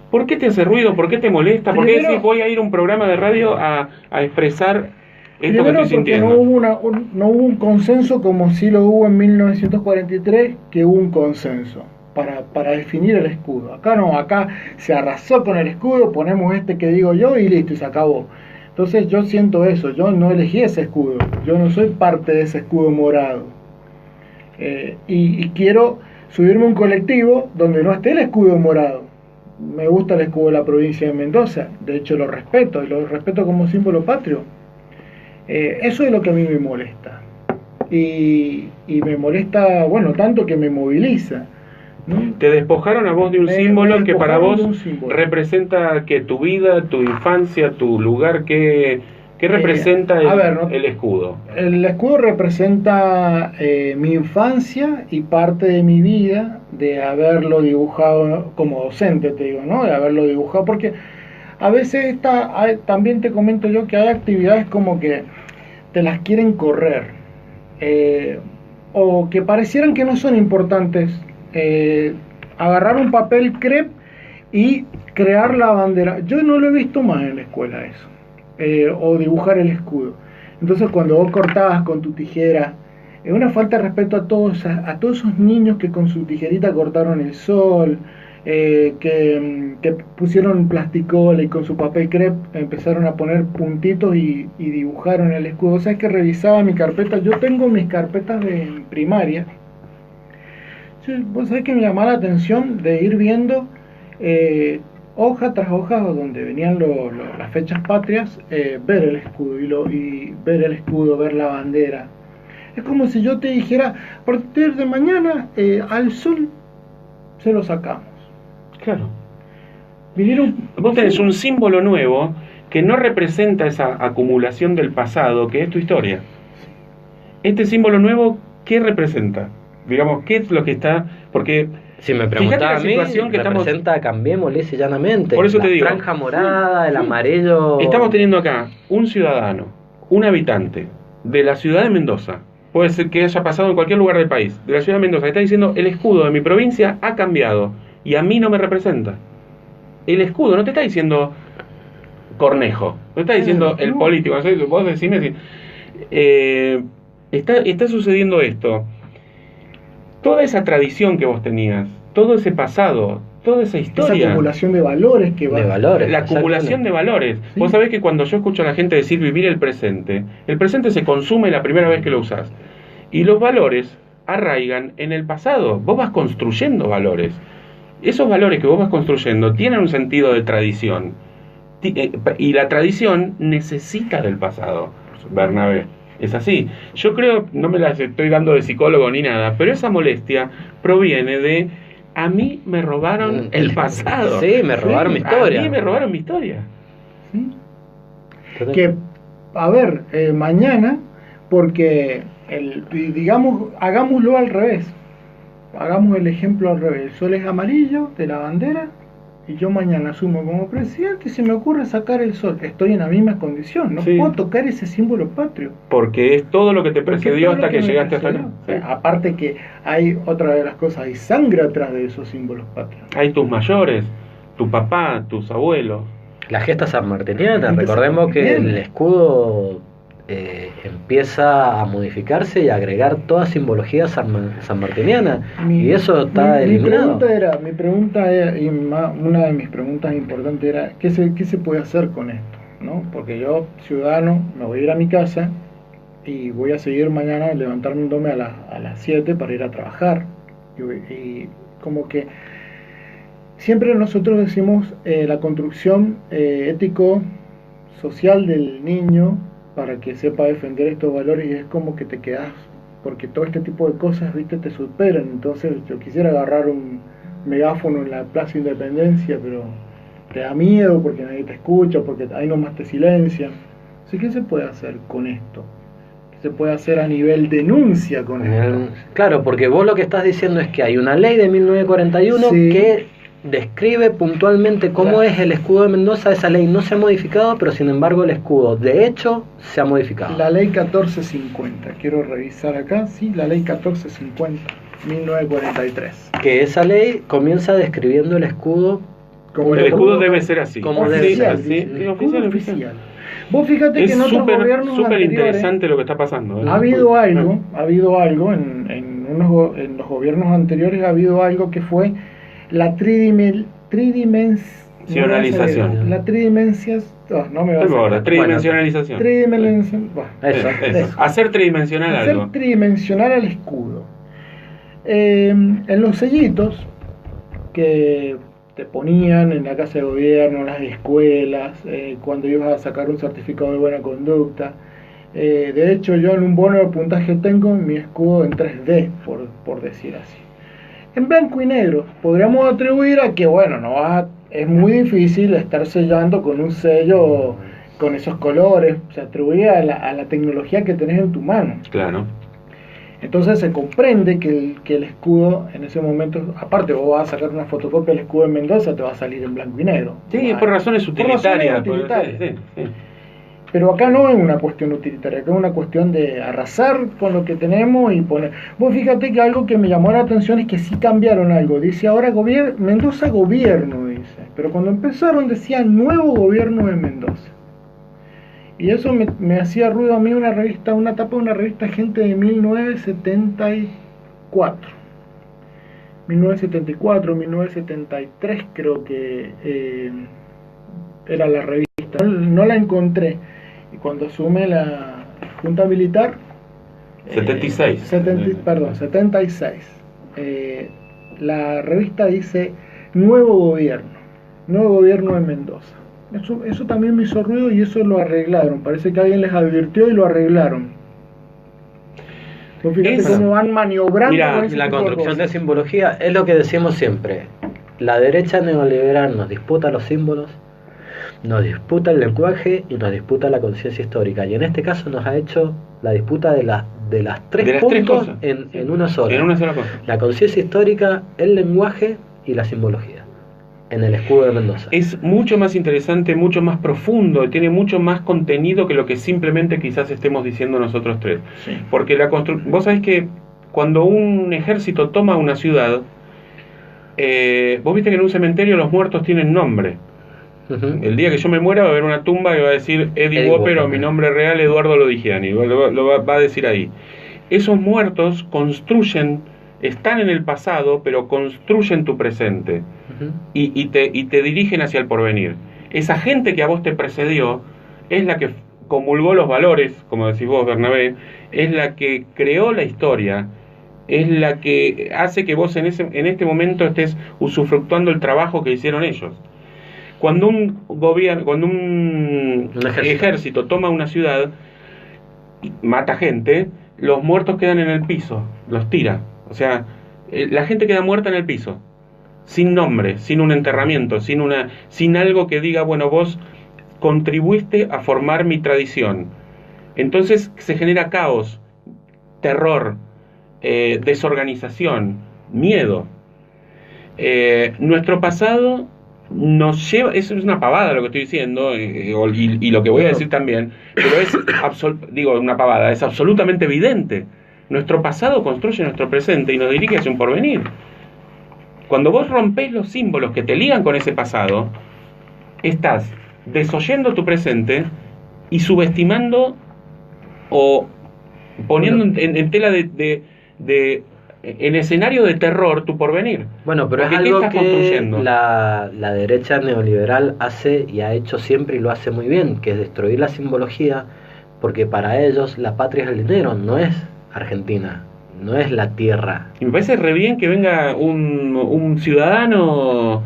Speaker 2: ¿Por qué te hace ruido? ¿Por qué te molesta? ¿Por qué decís voy a ir a un programa de radio a expresar esto que estoy sintiendo?
Speaker 9: No hubo un consenso como sí lo hubo en 1943, que hubo un consenso para definir el escudo. Acá no, acá se arrasó con el escudo, ponemos que digo yo y listo, y se acabó. Entonces yo siento eso, yo no elegí ese escudo, yo no soy parte de ese escudo morado. Y quiero subirme a un colectivo donde no esté el escudo morado. Me gusta el escudo de la provincia de Mendoza, de hecho lo respeto, y lo respeto como símbolo patrio. Eso es lo que a mí me molesta. Y me molesta, bueno, tanto que me moviliza, ¿no?
Speaker 2: Te despojaron a vos de un símbolo que para vos representa que tu vida, tu infancia, tu lugar, ¿qué representa el escudo?
Speaker 9: El escudo representa mi infancia y parte de mi vida, de haberlo dibujado como docente, te digo, ¿no? De haberlo dibujado, porque a veces también te comento yo que hay actividades como que te las quieren correr, o que parecieran que no son importantes. Agarrar un papel crepe y crear la bandera. Yo no lo he visto más en la escuela eso, o dibujar el escudo. Entonces cuando vos cortabas con tu tijera, es una falta de respeto a todos esos niños que con su tijerita cortaron el sol, que pusieron plasticola y con su papel crepe empezaron a poner puntitos y dibujaron el escudo. O sea, es que revisaba mi carpeta. Yo tengo mis carpetas de primaria. Vos sabés que me llamaba la atención de ir viendo hoja tras hoja donde venían las fechas patrias, ver el escudo y ver el escudo, ver la bandera. Es como si yo te dijera, a partir de mañana al sol se lo sacamos.
Speaker 2: Claro. Vos tenés un símbolo nuevo que no representa esa acumulación del pasado, que es tu historia. Este símbolo nuevo, ¿qué representa? Digamos, ¿qué es lo que está...? Porque
Speaker 1: si me preguntás a mí, representa Cambiemos lisa y llanamente.
Speaker 2: Por eso te digo,
Speaker 1: la franja morada, el amarillo...
Speaker 2: Estamos teniendo acá un ciudadano, un habitante de la ciudad de Mendoza, puede ser que haya pasado en cualquier lugar del país, de la ciudad de Mendoza, que está diciendo, el escudo de mi provincia ha cambiado y a mí no me representa. El escudo no te está diciendo Cornejo, no te está diciendo el político. Vos decime está sucediendo esto. Toda esa tradición que vos tenías, todo ese pasado, toda esa historia,
Speaker 9: esa acumulación de valores que va,
Speaker 2: la acumulación de valores. ¿Sí? Vos sabés que cuando yo escucho a la gente decir vivir el presente se consume la primera vez que lo usás, y los valores arraigan en el pasado. Vos vas construyendo valores. Esos valores que vos vas construyendo tienen un sentido de tradición, y la tradición necesita del pasado, Bernabé. Es así. Yo creo, no me las estoy dando de psicólogo ni nada, pero esa molestia proviene de a mí me robaron el pasado.
Speaker 1: Sí, me robaron mi historia.
Speaker 2: A mí me robaron mi historia.
Speaker 9: ¿Sí? Que, a ver, mañana, porque, digamos, hagámoslo al revés. Hagamos el ejemplo al revés. El sol es amarillo de la bandera y yo mañana asumo como presidente y se me ocurre sacar el sol. Estoy en la misma condición. No puedo tocar ese símbolo patrio.
Speaker 2: Porque es todo lo que te precedió hasta que llegaste hasta acá.
Speaker 9: Sí. Aparte que hay otra de las cosas, hay sangre atrás de esos símbolos patrios.
Speaker 2: Hay tus mayores, tu papá, tus abuelos.
Speaker 1: La gesta sanmartiniana, recordemos que el escudo empieza a modificarse y a agregar toda simbología sanmartiniana, y eso está eliminado.
Speaker 9: Mi pregunta era, y una de mis preguntas importantes era, ¿qué se puede hacer con esto? ¿No? Porque yo, ciudadano, me voy a ir a mi casa y voy a seguir mañana levantándome a las 7 para ir a trabajar, y como que siempre nosotros decimos la construcción ético-social del niño para que sepa defender estos valores, y es como que te quedas, porque todo este tipo de cosas, viste, te superan. Entonces yo quisiera agarrar un megáfono en la Plaza Independencia, pero te da miedo porque nadie te escucha, porque ahí nomás te silencian. Así, ¿qué se puede hacer con esto? ¿Qué se puede hacer a nivel denuncia con esto?
Speaker 1: Claro, porque vos lo que estás diciendo es que hay una ley de 1941 que describe puntualmente cómo es el escudo de Mendoza. Esa ley no se ha modificado, pero sin embargo el escudo de hecho se ha modificado.
Speaker 9: La ley 1450, quiero revisar acá, sí, la ley 1450, 1943.
Speaker 1: Que esa ley comienza describiendo el escudo
Speaker 2: como el escudo debe ser así.
Speaker 1: Como oficial,
Speaker 9: oficial. Vos fíjate que en otros gobiernos
Speaker 2: súper interesante lo que está pasando.
Speaker 9: Ha habido algo en los gobiernos anteriores, ha habido algo que fue la
Speaker 2: tridimensionalización.
Speaker 9: La tridimensionización. No me va a
Speaker 2: tridimensionalización. Hacer tridimensional algo.
Speaker 9: Hacer tridimensional al escudo. En los sellitos que te ponían en la casa de gobierno, en las escuelas, cuando ibas a sacar un certificado de buena conducta. De hecho, yo en un bono de puntaje tengo mi escudo en 3D, por decir así. En blanco y negro, podríamos atribuir a que, bueno, es muy difícil estar sellando con un sello con esos colores, se atribuye a la tecnología que tenés en tu mano.
Speaker 2: Claro.
Speaker 9: Entonces se comprende que el escudo en ese momento, aparte vos vas a sacar una fotocopia del escudo de Mendoza, te va a salir en blanco y negro.
Speaker 2: Sí, por razones utilitarias.
Speaker 9: Sí. Pero acá no es una cuestión utilitaria, acá es una cuestión de arrasar con lo que tenemos y poner. Vos fíjate que algo que me llamó la atención es que sí cambiaron algo. Dice ahora Mendoza gobierno, dice. Pero cuando empezaron decía nuevo gobierno de Mendoza. Y eso me hacía ruido a mí una tapa de una revista Gente de 1974. 1973 creo que era la revista. No la encontré. Y cuando asume la Junta Militar
Speaker 2: 76
Speaker 9: 76 la revista dice nuevo gobierno de Mendoza. Eso también me hizo ruido y eso lo arreglaron, parece que alguien les advirtió y lo arreglaron. Fíjate cómo van maniobrando.
Speaker 1: Mira, la construcción de simbología es lo que decimos siempre. La derecha neoliberal nos disputa los símbolos, nos disputa el lenguaje y nos disputa la conciencia histórica, y en este caso nos ha hecho la disputa de las tres puntos en una sola cosa. La conciencia histórica, el lenguaje y la simbología en el escudo de Mendoza.
Speaker 2: Es mucho más interesante, mucho más profundo, tiene mucho más contenido que lo que simplemente quizás estemos diciendo nosotros tres. Sí. Porque vos sabés que cuando un ejército toma una ciudad, vos viste que en un cementerio los muertos tienen nombre. El día que yo me muera va a haber una tumba y va a decir Eddie Whopper o mi nombre real Eduardo Lodigiani, lo va a decir ahí. Esos muertos están en el pasado, pero construyen tu presente y te dirigen hacia el porvenir. Esa gente que a vos te precedió es la que comulgó los valores, como decís vos, Bernabé, es la que creó la historia, es la que hace que vos en este momento estés usufructuando el trabajo que hicieron ellos. Cuando un ejército toma una ciudad, mata gente, los muertos quedan en el piso, los tira. O sea, la gente queda muerta en el piso, sin nombre, sin un enterramiento, sin algo que diga, bueno, vos contribuiste a formar mi tradición. Entonces se genera caos, terror, desorganización, miedo. Nuestro pasado nos lleva, eso es una pavada lo que estoy diciendo, y lo que voy a decir también, pero es una pavada, es absolutamente evidente. Nuestro pasado construye nuestro presente y nos dirige hacia un porvenir. Cuando vos rompés los símbolos que te ligan con ese pasado, estás desoyendo tu presente y subestimando o poniendo en tela en escenario de terror tu porvenir.
Speaker 1: Bueno, pero porque es algo que la derecha neoliberal hace y ha hecho siempre y lo hace muy bien, que es destruir la simbología, porque para ellos la patria es el dinero, no es Argentina, no es la tierra.
Speaker 2: Y me parece re bien que venga un ciudadano,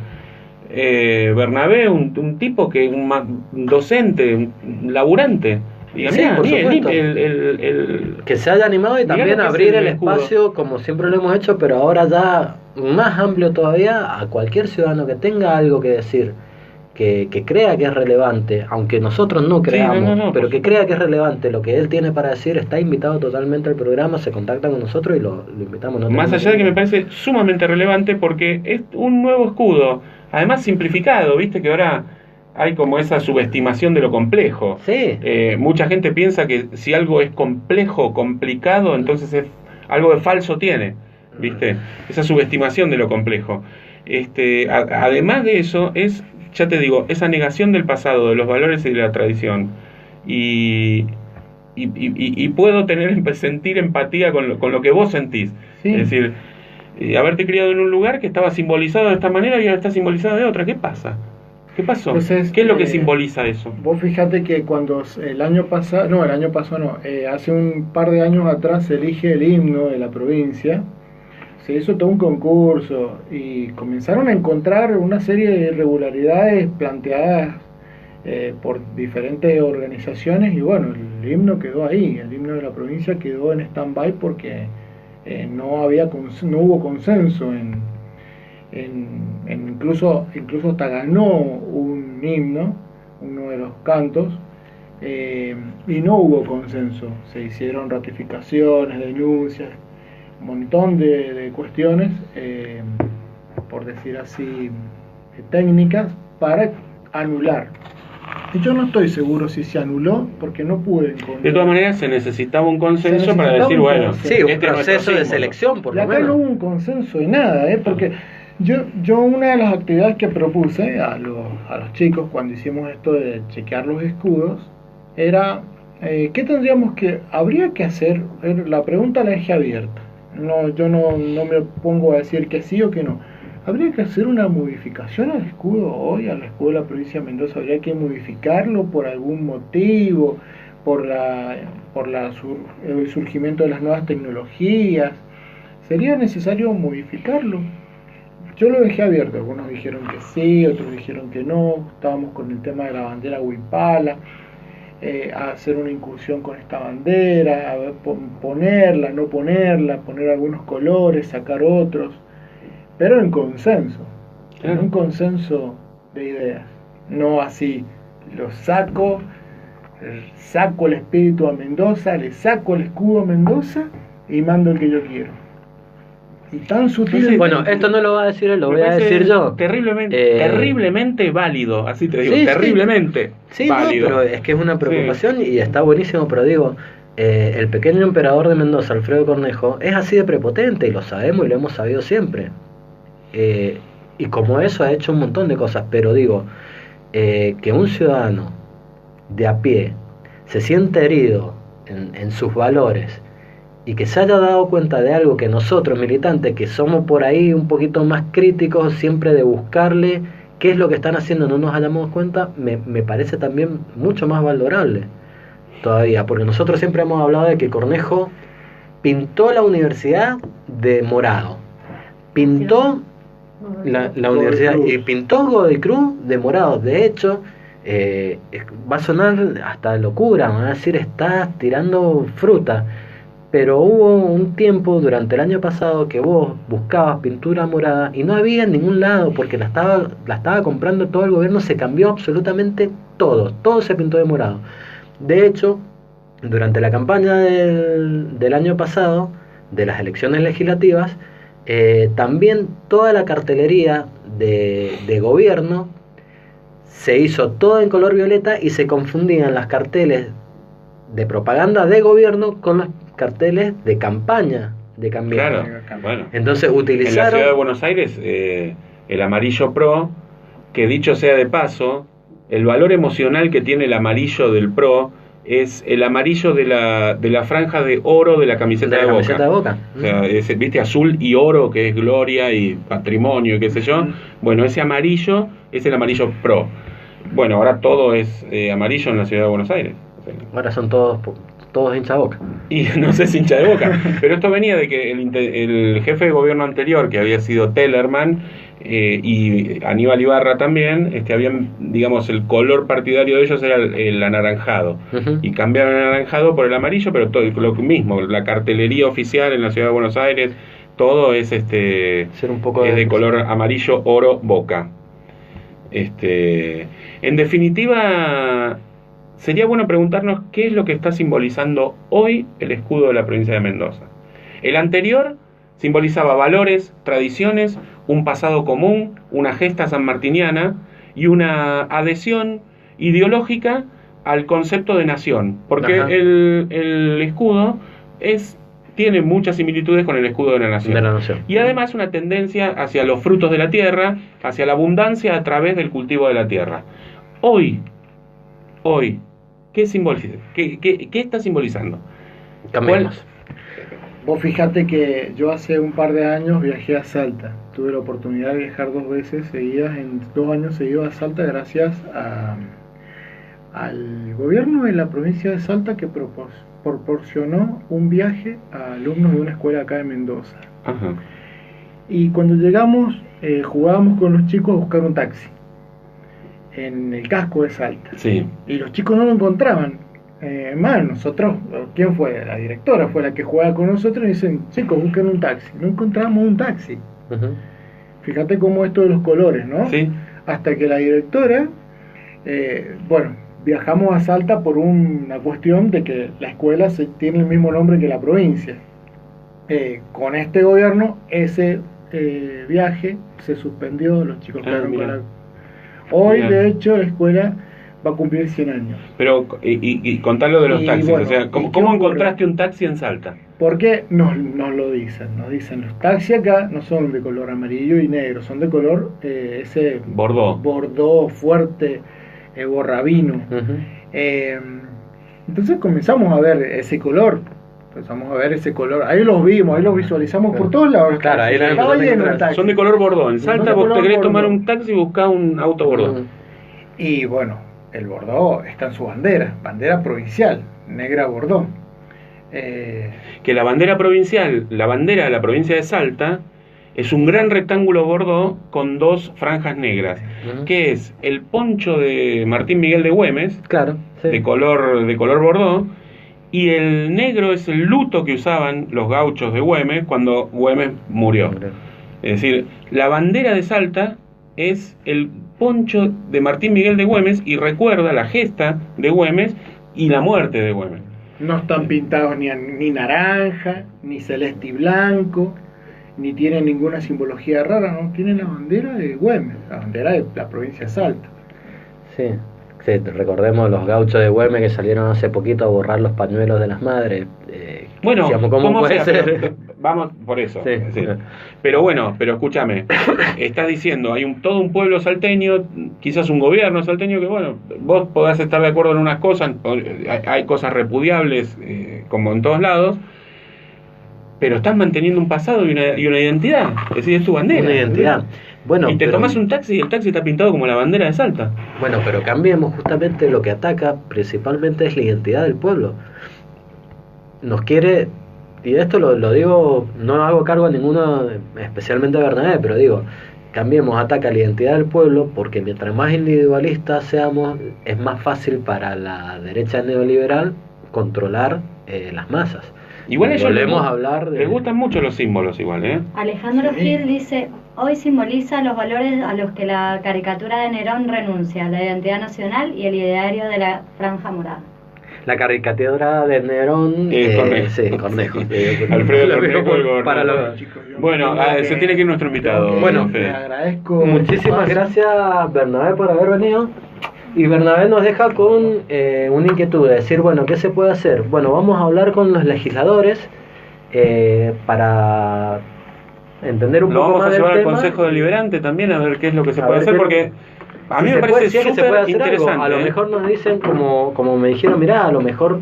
Speaker 2: Bernabé, un tipo un docente, un laburante.
Speaker 1: Sí, por supuesto. Que se haya animado y también abrir el espacio, como siempre lo hemos hecho, pero ahora ya más amplio todavía, a cualquier ciudadano que tenga algo que decir, que crea que es relevante, aunque nosotros no creamos, pero que crea que es relevante lo que él tiene para decir, está invitado totalmente al programa, se contacta con nosotros y lo invitamos.
Speaker 2: Más allá de que me parece sumamente relevante porque es un nuevo escudo, además simplificado, viste que ahora hay como esa subestimación de lo complejo.
Speaker 1: Sí.
Speaker 2: Mucha gente piensa que si algo es complejo, complicado, entonces algo de falso tiene, ¿viste? Esa subestimación de lo complejo. Además de eso, ya te digo, esa negación del pasado, de los valores y de la tradición. Y puedo sentir empatía con lo que vos sentís. Sí. Es decir, haberte criado en un lugar que estaba simbolizado de esta manera y ahora está simbolizado de otra. ¿Qué pasa? ¿Qué pasó? Entonces, ¿qué es lo que simboliza eso?
Speaker 9: Vos fíjate que cuando hace un par de años atrás se elige el himno de la provincia, se hizo todo un concurso y comenzaron a encontrar una serie de irregularidades planteadas por diferentes organizaciones y bueno, el himno quedó ahí, el himno de la provincia quedó en stand-by porque no hubo consenso incluso hasta ganó un himno, uno de los cantos, y no hubo consenso. Se hicieron ratificaciones, denuncias, un montón de cuestiones, por decir así, técnicas para anular Y yo no estoy seguro si se anuló porque no pude encontrar.
Speaker 2: De todas maneras, se necesitaba un consenso para decir, bueno,
Speaker 1: sí, un proceso de selección, por lo menos.
Speaker 9: Acá no hubo un consenso de nada, porque yo una de las actividades que propuse a los chicos cuando hicimos esto de chequear los escudos era ¿qué tendríamos habría que hacer? La pregunta la dejé abierta. Yo no me pongo a decir que sí o que no. ¿Habría que hacer una modificación al escudo hoy, al escudo de la provincia de Mendoza? ¿Habría que modificarlo por algún motivo? ¿Por el surgimiento de las nuevas tecnologías? ¿Sería necesario modificarlo? Yo lo dejé abierto. Algunos dijeron que sí, otros dijeron que no. Estábamos con el tema de la bandera huipala. A hacer una incursión con esta bandera, a ver, ponerla, no ponerla, poner algunos colores, sacar otros, pero en consenso, en un consenso de ideas, no así, saco el espíritu a Mendoza, le saco el escudo a Mendoza y mando el que yo quiero. Y tan sutil.
Speaker 1: Sí, bueno, esto no lo va a decir él, lo voy a decir yo.
Speaker 2: Terriblemente válido, así te digo, terriblemente válido.
Speaker 1: No, pero es que es una preocupación y está buenísimo, pero digo, el pequeño emperador de Mendoza, Alfredo Cornejo, es así de prepotente y lo sabemos y lo hemos sabido siempre. Y como eso ha hecho un montón de cosas, pero digo, que un ciudadano de a pie se siente herido en sus valores y que se haya dado cuenta de algo que nosotros militantes, que somos por ahí un poquito más críticos siempre de buscarle qué es lo que están haciendo, no nos hayamos cuenta, me parece también mucho más valorable todavía, porque nosotros siempre hemos hablado de que Cornejo pintó la universidad de morado, pintó la universidad y pintó Godoy Cruz de morado. De hecho, va a sonar hasta locura, van a decir estás tirando fruta, pero hubo un tiempo durante el año pasado que vos buscabas pintura morada y no había en ningún lado porque la estaba comprando todo el gobierno, se cambió absolutamente todo se pintó de morado. De hecho, durante la campaña del año pasado, de las elecciones legislativas, también toda la cartelería de gobierno se hizo todo en color violeta y se confundían las carteles de propaganda de gobierno con los carteles de campaña de Cambiemos.
Speaker 2: Claro, bueno.
Speaker 1: Entonces utilizaron...
Speaker 2: En la ciudad de Buenos Aires, el amarillo PRO, que dicho sea de paso, el valor emocional que tiene el amarillo del PRO es el amarillo de la franja de oro de la camiseta de Boca. O sea, viste, azul y oro, que es gloria y patrimonio, qué sé yo. Bueno, ese amarillo es el amarillo PRO. Bueno, ahora todo es amarillo en la ciudad de Buenos Aires. O sea,
Speaker 1: ahora son todos hincha de Boca.
Speaker 2: Y no sé si hincha de Boca, pero esto venía de que el jefe de gobierno anterior, que había sido Tellerman, y Aníbal Ibarra también, habían, digamos, el color partidario de ellos era el anaranjado, y cambiaron el anaranjado por el amarillo, pero todo lo mismo, la cartelería oficial en la ciudad de Buenos Aires, todo es
Speaker 1: ser un poco
Speaker 2: es de color amarillo, oro, Boca. En definitiva, sería bueno preguntarnos qué es lo que está simbolizando hoy el escudo de la provincia de Mendoza. El anterior simbolizaba valores, tradiciones, un pasado común, una gesta sanmartiniana y una adhesión ideológica al concepto de nación, porque el escudo tiene muchas similitudes con el escudo de la nación. Y además una tendencia hacia los frutos de la tierra, hacia la abundancia a través del cultivo de la tierra. Hoy, ¿qué simboliza? ¿Qué está simbolizando?
Speaker 1: Cambiemos.
Speaker 9: Vos fijate que yo hace un par de años viajé a Salta. Tuve la oportunidad de viajar 2 veces seguidas, en 2 años seguidos a Salta, gracias al gobierno de la provincia de Salta que proporcionó un viaje a alumnos de una escuela acá de Mendoza. Y cuando llegamos, jugábamos con los chicos a buscar un taxi en el casco de Salta.
Speaker 2: Sí.
Speaker 9: Y los chicos no lo encontraban. Nosotros, ¿quién fue? La directora fue la que jugaba con nosotros y dicen, chicos, busquen un taxi. No encontramos un taxi. Fíjate cómo esto de los colores, ¿no?
Speaker 2: Sí.
Speaker 9: Hasta que la directora, viajamos a Salta por una cuestión de que la escuela tiene el mismo nombre que la provincia. Con este gobierno, ese viaje se suspendió, los chicos quedaron con la... Hoy, de hecho, la escuela va a cumplir 100 años.
Speaker 2: Pero, y contar lo de los taxis, bueno, o sea, ¿cómo encontraste un taxi en Salta?
Speaker 9: Porque nos lo dicen, los taxis acá no son de color amarillo y negro, son de color ese Bordeaux fuerte, borrabino. Entonces comenzamos a ver ese color. Ahí los vimos, ahí los visualizamos por todos lados.
Speaker 2: Claro, ahí estaba lleno el taxi. Son de color Bordeaux. En Salta vos te querés tomar un taxi y buscás un auto Bordeaux.
Speaker 9: Y bueno, el Bordeaux está en su bandera provincial, negra Bordeaux.
Speaker 2: Que la bandera provincial, la bandera de la provincia de Salta, es un gran rectángulo Bordeaux con 2 franjas negras, que es el poncho de Martín Miguel de Güemes,
Speaker 1: claro, sí,
Speaker 2: de color Bordeaux, y el negro es el luto que usaban los gauchos de Güemes cuando Güemes murió. Es decir, la bandera de Salta es el poncho de Martín Miguel de Güemes y recuerda la gesta de Güemes y la muerte de Güemes.
Speaker 9: No están pintados ni naranja, ni celeste y blanco, ni tienen ninguna simbología rara, no, tienen la bandera de Güemes, la bandera de la provincia de Salta.
Speaker 1: Sí. Sí, recordemos los gauchos de Güemes que salieron hace poquito a borrar los pañuelos de las madres.
Speaker 2: Bueno, ¿cómo puede ser? Vamos por eso.
Speaker 1: Sí.
Speaker 2: Sí. Pero escúchame, estás diciendo, hay todo un pueblo salteño, quizás un gobierno salteño que, bueno, vos podés estar de acuerdo en unas cosas, hay cosas repudiables, como en todos lados, pero estás manteniendo un pasado y una identidad, es decir, es tu bandera.
Speaker 1: Una identidad. Bueno,
Speaker 2: y te tomas un taxi y el taxi está pintado como la bandera de Salta.
Speaker 1: Bueno, pero cambiemos justamente lo que ataca principalmente es la identidad del pueblo. Nos quiere, y esto lo digo, no hago cargo a ninguno, especialmente a Bernabé, pero digo, cambiemos, ataca la identidad del pueblo porque mientras más individualistas seamos, es más fácil para la derecha neoliberal controlar las masas.
Speaker 2: Igual volvemos a hablar de... Les gustan mucho los símbolos igual, ¿eh?
Speaker 3: Alejandro Gil dice, hoy simboliza los valores a los que la caricatura de Nerón renuncia, la identidad nacional y el ideario de la franja morada.
Speaker 1: La caricatura de Nerón
Speaker 2: Cornejo.
Speaker 1: Sí, Cornejo.
Speaker 2: Alfredo Cornejo. Bueno, se tiene que ir nuestro invitado.
Speaker 1: Bueno,
Speaker 9: te agradezco.
Speaker 1: Muchísimas gracias, Bernabé, por haber venido. Y Bernabé nos deja con una inquietud de decir, bueno, ¿qué se puede hacer? Bueno, vamos a hablar con los legisladores para entender un poco más del tema. Lo vamos a llevar
Speaker 2: al Consejo Deliberante también a ver qué es lo que se puede hacer, porque a mí me parece súper interesante.
Speaker 1: A lo mejor nos dicen, como me dijeron, mirá, a lo mejor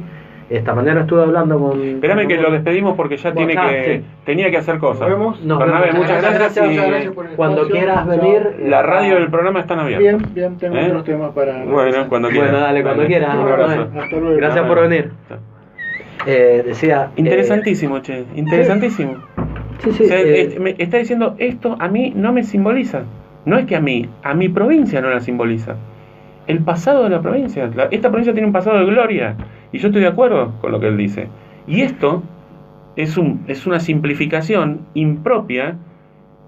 Speaker 1: esta mañana estuve hablando con...
Speaker 2: Espérame que lo despedimos porque ya tenía que hacer cosas.
Speaker 1: Bernabé, muchas gracias por el cuando quieras venir.
Speaker 2: La radio del programa está abierta.
Speaker 9: Bien, tengo otros temas para...
Speaker 2: Bueno, cuando quieras.
Speaker 1: Bueno, dale, cuando quieras.
Speaker 2: Un abrazo.
Speaker 9: Hasta luego.
Speaker 1: Gracias por venir. Decía...
Speaker 2: Interesantísimo, interesantísimo.
Speaker 1: Sí.
Speaker 2: O sea, me está diciendo, esto a mí no me simboliza. No es que a mi provincia no la simboliza. El pasado de la provincia. Esta provincia tiene un pasado de gloria. Y yo estoy de acuerdo con lo que él dice. Y esto es una simplificación impropia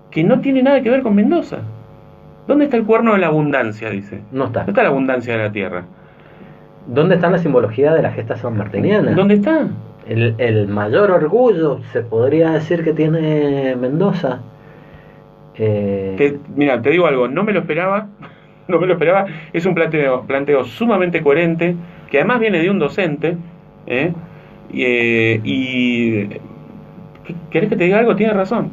Speaker 2: que no tiene nada que ver con Mendoza. ¿Dónde está el cuerno de la abundancia? Dice.
Speaker 1: No está.
Speaker 2: ¿Dónde está la abundancia de la tierra?
Speaker 1: ¿Dónde está la simbología de la gesta sanmartiniana?
Speaker 2: ¿Dónde está?
Speaker 1: El mayor orgullo, se podría decir, que tiene Mendoza.
Speaker 2: Mira, te digo algo, no me lo esperaba. Es un planteo sumamente coherente, que además viene de un docente, y ¿querés que te diga algo? Tienes razón.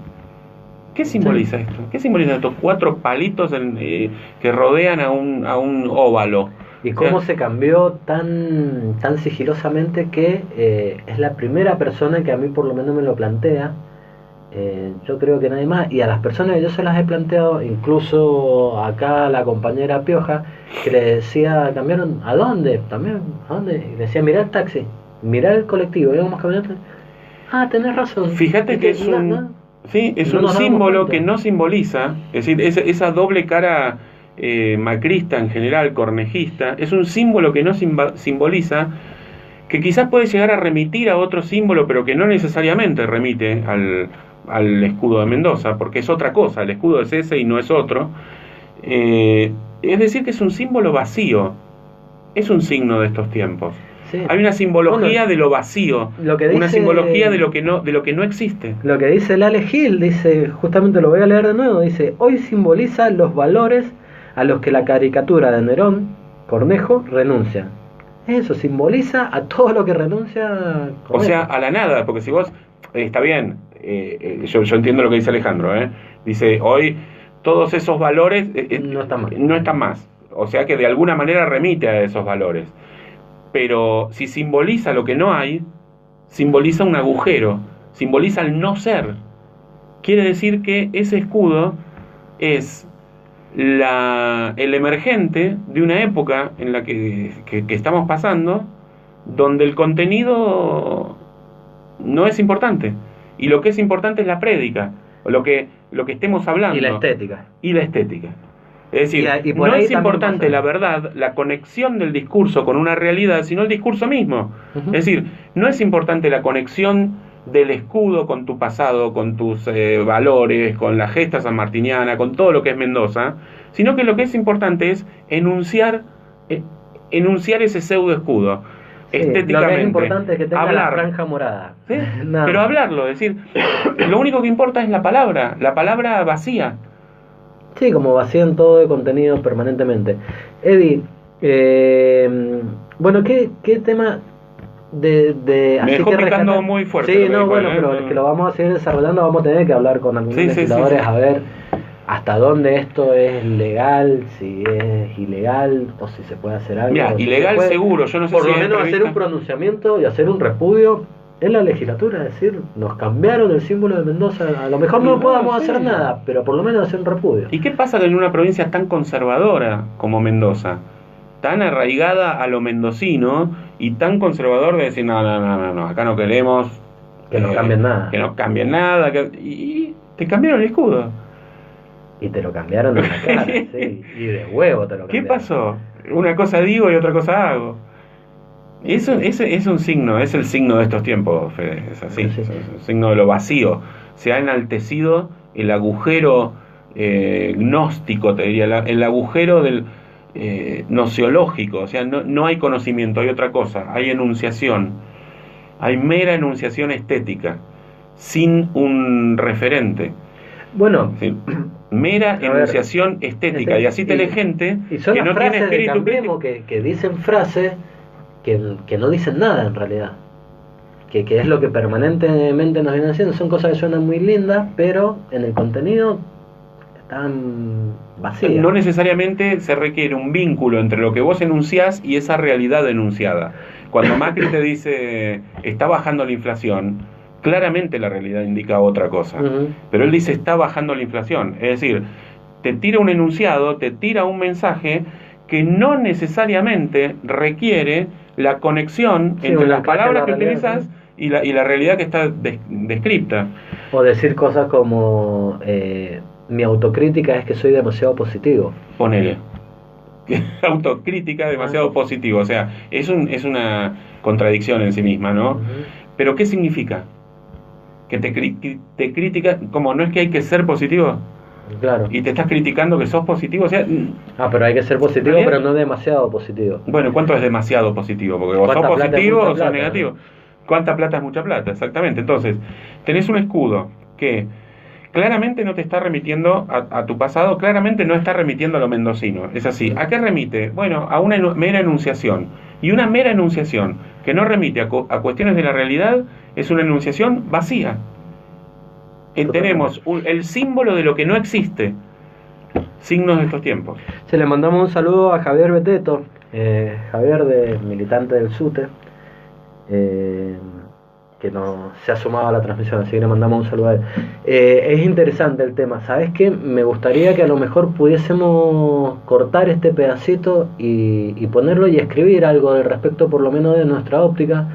Speaker 2: ¿Qué simboliza esto? ¿Qué simboliza estos 4 palitos que rodean a un óvalo?
Speaker 1: Y cómo se cambió tan sigilosamente que es la primera persona que a mí por lo menos me lo plantea. Yo creo que nadie más, y a las personas que yo se las he planteado, incluso acá la compañera Pioja, que le decía, cambiaron, ¿a dónde? También, ¿a dónde? Y le decía, mirá el taxi, mirá el colectivo, íbamos caminando. Tenés razón.
Speaker 2: Fíjate que es un símbolo que no simboliza, es decir, esa doble cara macrista en general, cornejista, es un símbolo que no simboliza, que quizás puede llegar a remitir a otro símbolo, pero que no necesariamente remite al escudo de Mendoza, porque es otra cosa, el escudo es ese y no es otro. Es decir, que es un símbolo vacío, es un signo de estos tiempos. Sí. Hay una simbología de lo vacío, una simbología de lo que no existe.
Speaker 1: Lo que dice Lale Gil, dice, justamente lo voy a leer de nuevo, dice, hoy simboliza los valores a los que la caricatura de Nerón Cornejo renuncia. Eso simboliza a todo lo que renuncia Cornejo.
Speaker 2: O sea, a la nada, porque si vos, está bien, yo entiendo lo que dice Alejandro, dice, hoy todos esos valores no están más. O sea que de alguna manera remite a esos valores. Pero si simboliza lo que no hay, simboliza un agujero, simboliza el no ser. Quiere decir que ese escudo es el emergente de una época en la que estamos pasando, donde el contenido no es importante. Y lo que es importante es la prédica, lo que estemos hablando.
Speaker 1: Y la estética.
Speaker 2: Es decir, no es importante la verdad, la conexión del discurso con una realidad, sino el discurso mismo. Es decir, no es importante la conexión del escudo con tu pasado, con tus valores, con la gesta sanmartiniana, con todo lo que es Mendoza, sino que lo que es importante es enunciar ese pseudo escudo. Estéticamente. Lo que es
Speaker 1: importante es que tenga la franja morada.
Speaker 2: ¿Sí? Pero hablarlo, es decir, lo único que importa es la palabra vacía.
Speaker 1: Sí, como vacían todo de contenido permanentemente. Eddie, bueno, ¿qué tema
Speaker 2: me dejó picando muy fuerte?
Speaker 1: Sí, pero es que lo vamos a seguir desarrollando, vamos a tener que hablar con algunos legisladores a ver hasta dónde esto es legal, si es ilegal o si se puede hacer algo.
Speaker 2: Mira, ilegal seguro, yo no sé
Speaker 1: por lo menos hacer un pronunciamiento y hacer un repudio en la legislatura, es decir, nos cambiaron el símbolo de Mendoza, a lo mejor no podamos hacer nada, pero por lo menos hacer un repudio.
Speaker 2: ¿Y qué pasa en una provincia tan conservadora como Mendoza, tan arraigada a lo mendocino y tan conservador de decir, no, acá no queremos
Speaker 1: que no cambien nada,
Speaker 2: y te cambiaron el escudo?
Speaker 1: Y te lo cambiaron en la cara, sí, y de huevo te lo cambiaron.
Speaker 2: ¿Qué pasó? Una cosa digo y otra cosa hago. Eso es un signo, es el signo de estos tiempos, Fede, es así, sí. Es un signo de lo vacío. Se ha enaltecido el agujero gnóstico, te diría, el agujero del nociológico, o sea, no hay conocimiento, hay otra cosa, hay enunciación, hay mera enunciación estética, sin un referente.
Speaker 1: Bueno,
Speaker 2: sí, mera enunciación estética, y así tiene gente
Speaker 1: que no tiene espíritu crítico, que dicen frases que no dicen nada en realidad, que es lo que permanentemente nos vienen haciendo. Son cosas que suenan muy lindas, pero en el contenido están vacías.
Speaker 2: No necesariamente se requiere un vínculo entre lo que vos enunciás y esa realidad enunciada. Cuando Macri te dice está bajando la inflación, claramente la realidad indica otra cosa. Pero él dice está bajando la inflación, es decir, te tira un enunciado, te tira un mensaje que no necesariamente requiere la conexión entre las palabras que utilizas y la realidad que está descripta.
Speaker 1: O decir cosas como mi autocrítica es que soy demasiado positivo.
Speaker 2: Ponele. Autocrítica demasiado positivo, o sea, es una contradicción en sí misma, ¿no? Pero ¿qué significa? Que te critica, como no es que hay que ser positivo.
Speaker 1: Claro.
Speaker 2: Y te estás criticando que sos positivo, o sea...
Speaker 1: pero hay que ser positivo, pero no demasiado positivo.
Speaker 2: Bueno, ¿cuánto es demasiado positivo? Porque vos sos positivo o sos negativo. ¿Cuánta plata es mucha plata? Exactamente. Entonces, tenés un escudo que claramente no te está remitiendo a tu pasado, claramente no está remitiendo a lo mendocino. Es así. ¿A qué remite? Bueno, a una mera enunciación. Y una mera enunciación que no remite a cuestiones de la realidad es una enunciación vacía. Tenemos el símbolo de lo que no existe. Signos de estos tiempos.
Speaker 1: Le mandamos un saludo a Javier Beteto, Javier, militante del SUTE, que se ha sumado a la transmisión, así que le mandamos un saludo a él. Es interesante el tema. ¿Sabes qué? Me gustaría que a lo mejor pudiésemos cortar este pedacito y ponerlo y escribir algo al respecto, por lo menos de nuestra óptica,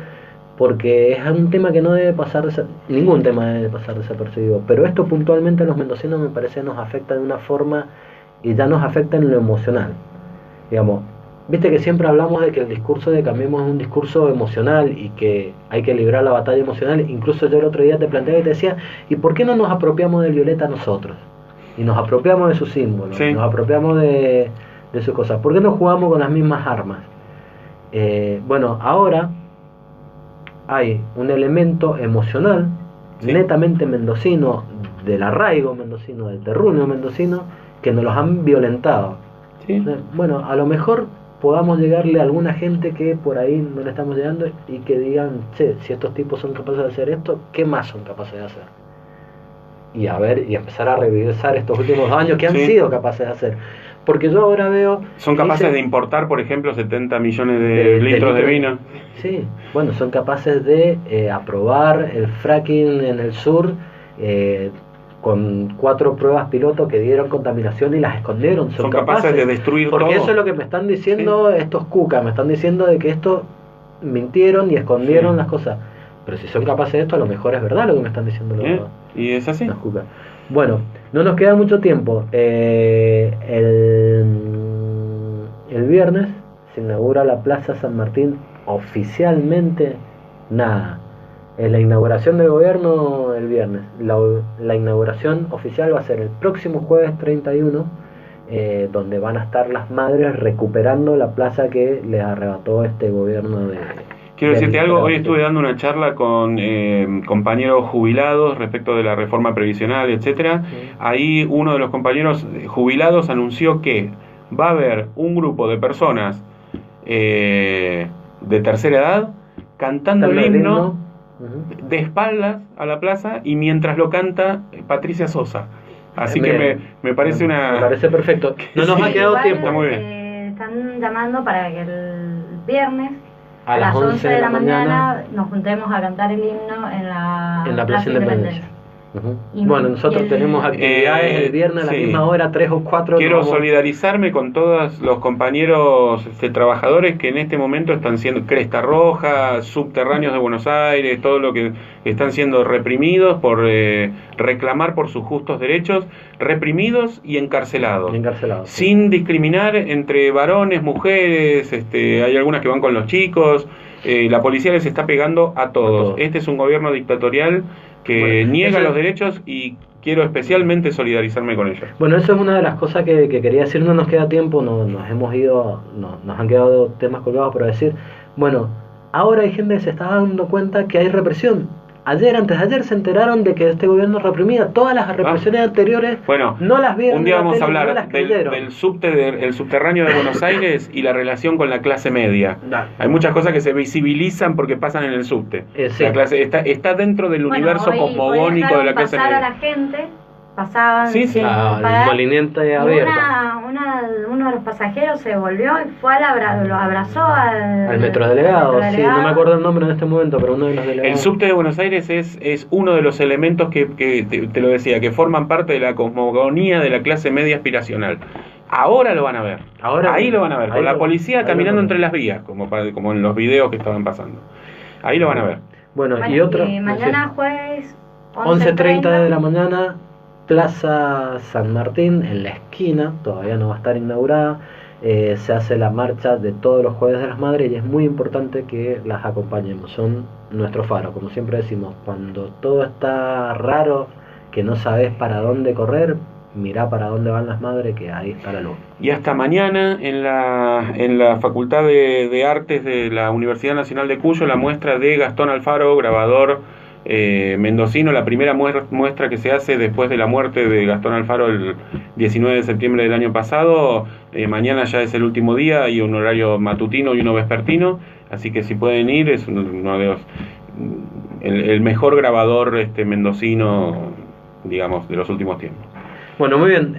Speaker 1: porque es un tema que no debe pasar, ningún tema debe pasar desapercibido, pero esto puntualmente a los mendocinos me parece nos afecta de una forma, y ya nos afecta en lo emocional. Digamos, viste que siempre hablamos de que el discurso de Cambiemos es un discurso emocional y que hay que librar la batalla emocional. Incluso yo el otro día te planteaba y te decía, ¿y por qué no nos apropiamos de Violeta nosotros? Y nos apropiamos de sus símbolos, nos apropiamos de sus cosas. ¿Por qué no jugamos con las mismas armas? Bueno, ahora hay un elemento emocional netamente mendocino, del arraigo mendocino, del terruño mendocino, que nos los han violentado. Bueno, a lo mejor podamos llegarle a alguna gente que por ahí no le estamos llegando y que digan, che, si estos tipos son capaces de hacer esto, ¿qué más son capaces de hacer? Y a ver, y empezar a revisar estos últimos 2 años que han sido capaces de hacer. Porque yo ahora veo...
Speaker 2: ¿Son capaces de importar, por ejemplo, 70 millones de litros de vino?
Speaker 1: Sí, bueno, son capaces de aprobar el fracking en el sur con 4 pruebas piloto que dieron contaminación y las escondieron.
Speaker 2: Son capaces de destruir
Speaker 1: porque
Speaker 2: todo.
Speaker 1: Eso es lo que me están diciendo estos cucas, me están diciendo de que esto mintieron y escondieron las cosas. Pero si son capaces de esto, a lo mejor es verdad lo que me están diciendo los
Speaker 2: y es así.
Speaker 1: Los cucas. Bueno, no nos queda mucho tiempo. El viernes se inaugura la Plaza San Martín oficialmente. Nada. Es la inauguración del gobierno el viernes. La inauguración oficial va a ser el próximo jueves 31, donde van a estar las madres recuperando la plaza que les arrebató este gobierno de...
Speaker 2: Quiero decirte algo, hoy estuve dando una charla con compañeros jubilados respecto de la reforma previsional, etcétera. Ahí uno de los compañeros jubilados anunció que va a haber un grupo de personas de tercera edad cantando el himno de espaldas a la plaza y mientras lo canta Patricia Sosa. Así que me parece
Speaker 1: Me parece perfecto. No nos ha quedado tiempo.
Speaker 3: Muy bien. Están llamando para que el viernes a las 11 de la mañana nos juntemos a cantar el himno en la Plaza Independencia.
Speaker 1: Bueno, nosotros tenemos actividades el viernes a la misma hora, 3 o 4.
Speaker 2: Quiero solidarizarme con todos los compañeros trabajadores que en este momento están siendo Cresta Roja, subterráneos de Buenos Aires, todo lo que están siendo reprimidos por reclamar por sus justos derechos, reprimidos y encarcelados. Sin discriminar entre varones, mujeres, hay algunas que van con los chicos, la policía les está pegando a todos. Este es un gobierno dictatorial que niega los derechos y quiero especialmente solidarizarme con ellos.
Speaker 1: Bueno, eso es una de las cosas que quería decir. No nos queda tiempo, nos hemos ido, nos han quedado temas colgados para decir. Bueno, ahora hay gente que se está dando cuenta que hay represión. Antes de ayer se enteraron de que este gobierno reprimía todas las represiones anteriores.
Speaker 2: Bueno,
Speaker 1: no las vieron.
Speaker 2: Un día vamos a hablar del subterráneo de Buenos Aires y la relación con la clase media. Hay muchas cosas que se visibilizan porque pasan en el subte.
Speaker 1: Sí.
Speaker 2: La clase está dentro del universo cosmogónico de la clase media.
Speaker 3: A la gente, pasaban
Speaker 1: el molinete abierto.
Speaker 3: Uno de los pasajeros se volvió y fue lo abrazó al
Speaker 1: metrodelegado. Sí, no me acuerdo el nombre en este momento, pero uno de los delegados.
Speaker 2: El subte de Buenos Aires es uno de los elementos que te lo decía, que forman parte de la cosmogonía de la clase media aspiracional. Ahora lo van a ver. Ahí lo van a ver, con la policía caminando entre las vías, como en los videos que estaban pasando. Ahí lo van a ver.
Speaker 1: Bueno, y otro...
Speaker 3: mañana jueves
Speaker 1: 11:30 de la mañana, Plaza San Martín, en la esquina, todavía no va a estar inaugurada, se hace la marcha de todos los jueves de las madres y es muy importante que las acompañemos, son nuestro faro, como siempre decimos, cuando todo está raro, que no sabes para dónde correr, mirá para dónde van las madres, que ahí está la luz.
Speaker 2: Y hasta mañana en la Facultad de Artes de la Universidad Nacional de Cuyo, la muestra de Gastón Alfaro, grabador mendocino, la primera muestra que se hace después de la muerte de Gastón Alfaro el 19 de septiembre del año pasado. Mañana ya es el último día, hay un horario matutino y uno vespertino, así que si pueden ir, es uno de el mejor grabador mendocino, digamos, de los últimos tiempos.
Speaker 1: Bueno, muy bien.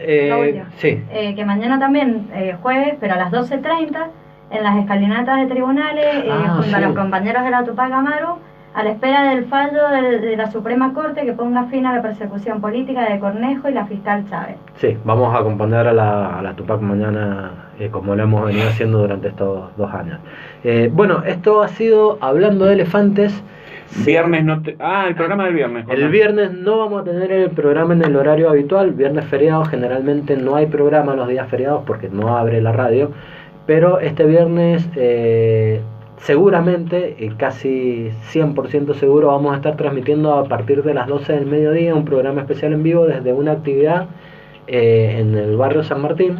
Speaker 1: Sí.
Speaker 3: Que mañana también, jueves, pero a las 12:30, en las escalinatas de tribunales, junto a los compañeros de la Tupac Amaru, a la espera del fallo de la Suprema Corte que ponga fin a la persecución política de Cornejo y la fiscal Chávez.
Speaker 1: Sí, vamos a acompañar a la Tupac mañana, como lo hemos venido haciendo durante estos 2 años. Bueno, esto ha sido Hablando de Elefantes.
Speaker 2: Viernes el programa del viernes.
Speaker 1: El viernes no vamos a tener el programa en el horario habitual. Viernes feriado, generalmente no hay programa los días feriados porque no abre la radio. Pero este viernes... seguramente, casi 100% seguro, vamos a estar transmitiendo a partir de las 12 del mediodía un programa especial en vivo desde una actividad en el barrio San Martín,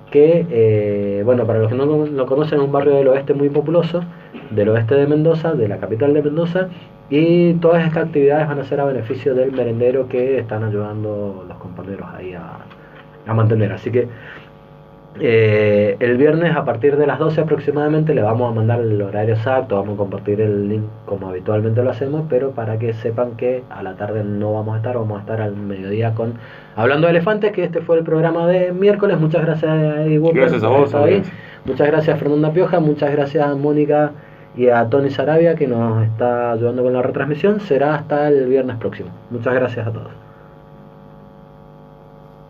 Speaker 1: que, bueno, para los que no lo conocen, es un barrio del oeste muy populoso, del oeste de Mendoza, de la capital de Mendoza, y todas estas actividades van a ser a beneficio del merendero que están ayudando los compañeros ahí a mantener. Así que El viernes a partir de las 12 aproximadamente le vamos a mandar el horario exacto, vamos a compartir el link como habitualmente lo hacemos, pero para que sepan que a la tarde no vamos a estar al mediodía con Hablando de Elefantes, que este fue el programa de miércoles. Muchas gracias, Eddie.
Speaker 2: Gracias a vos.
Speaker 1: Muchas gracias, Fernanda Pioja, muchas gracias a Mónica y a Tony Sarabia, que nos está ayudando con la retransmisión. Será hasta el viernes próximo. Muchas gracias a todos.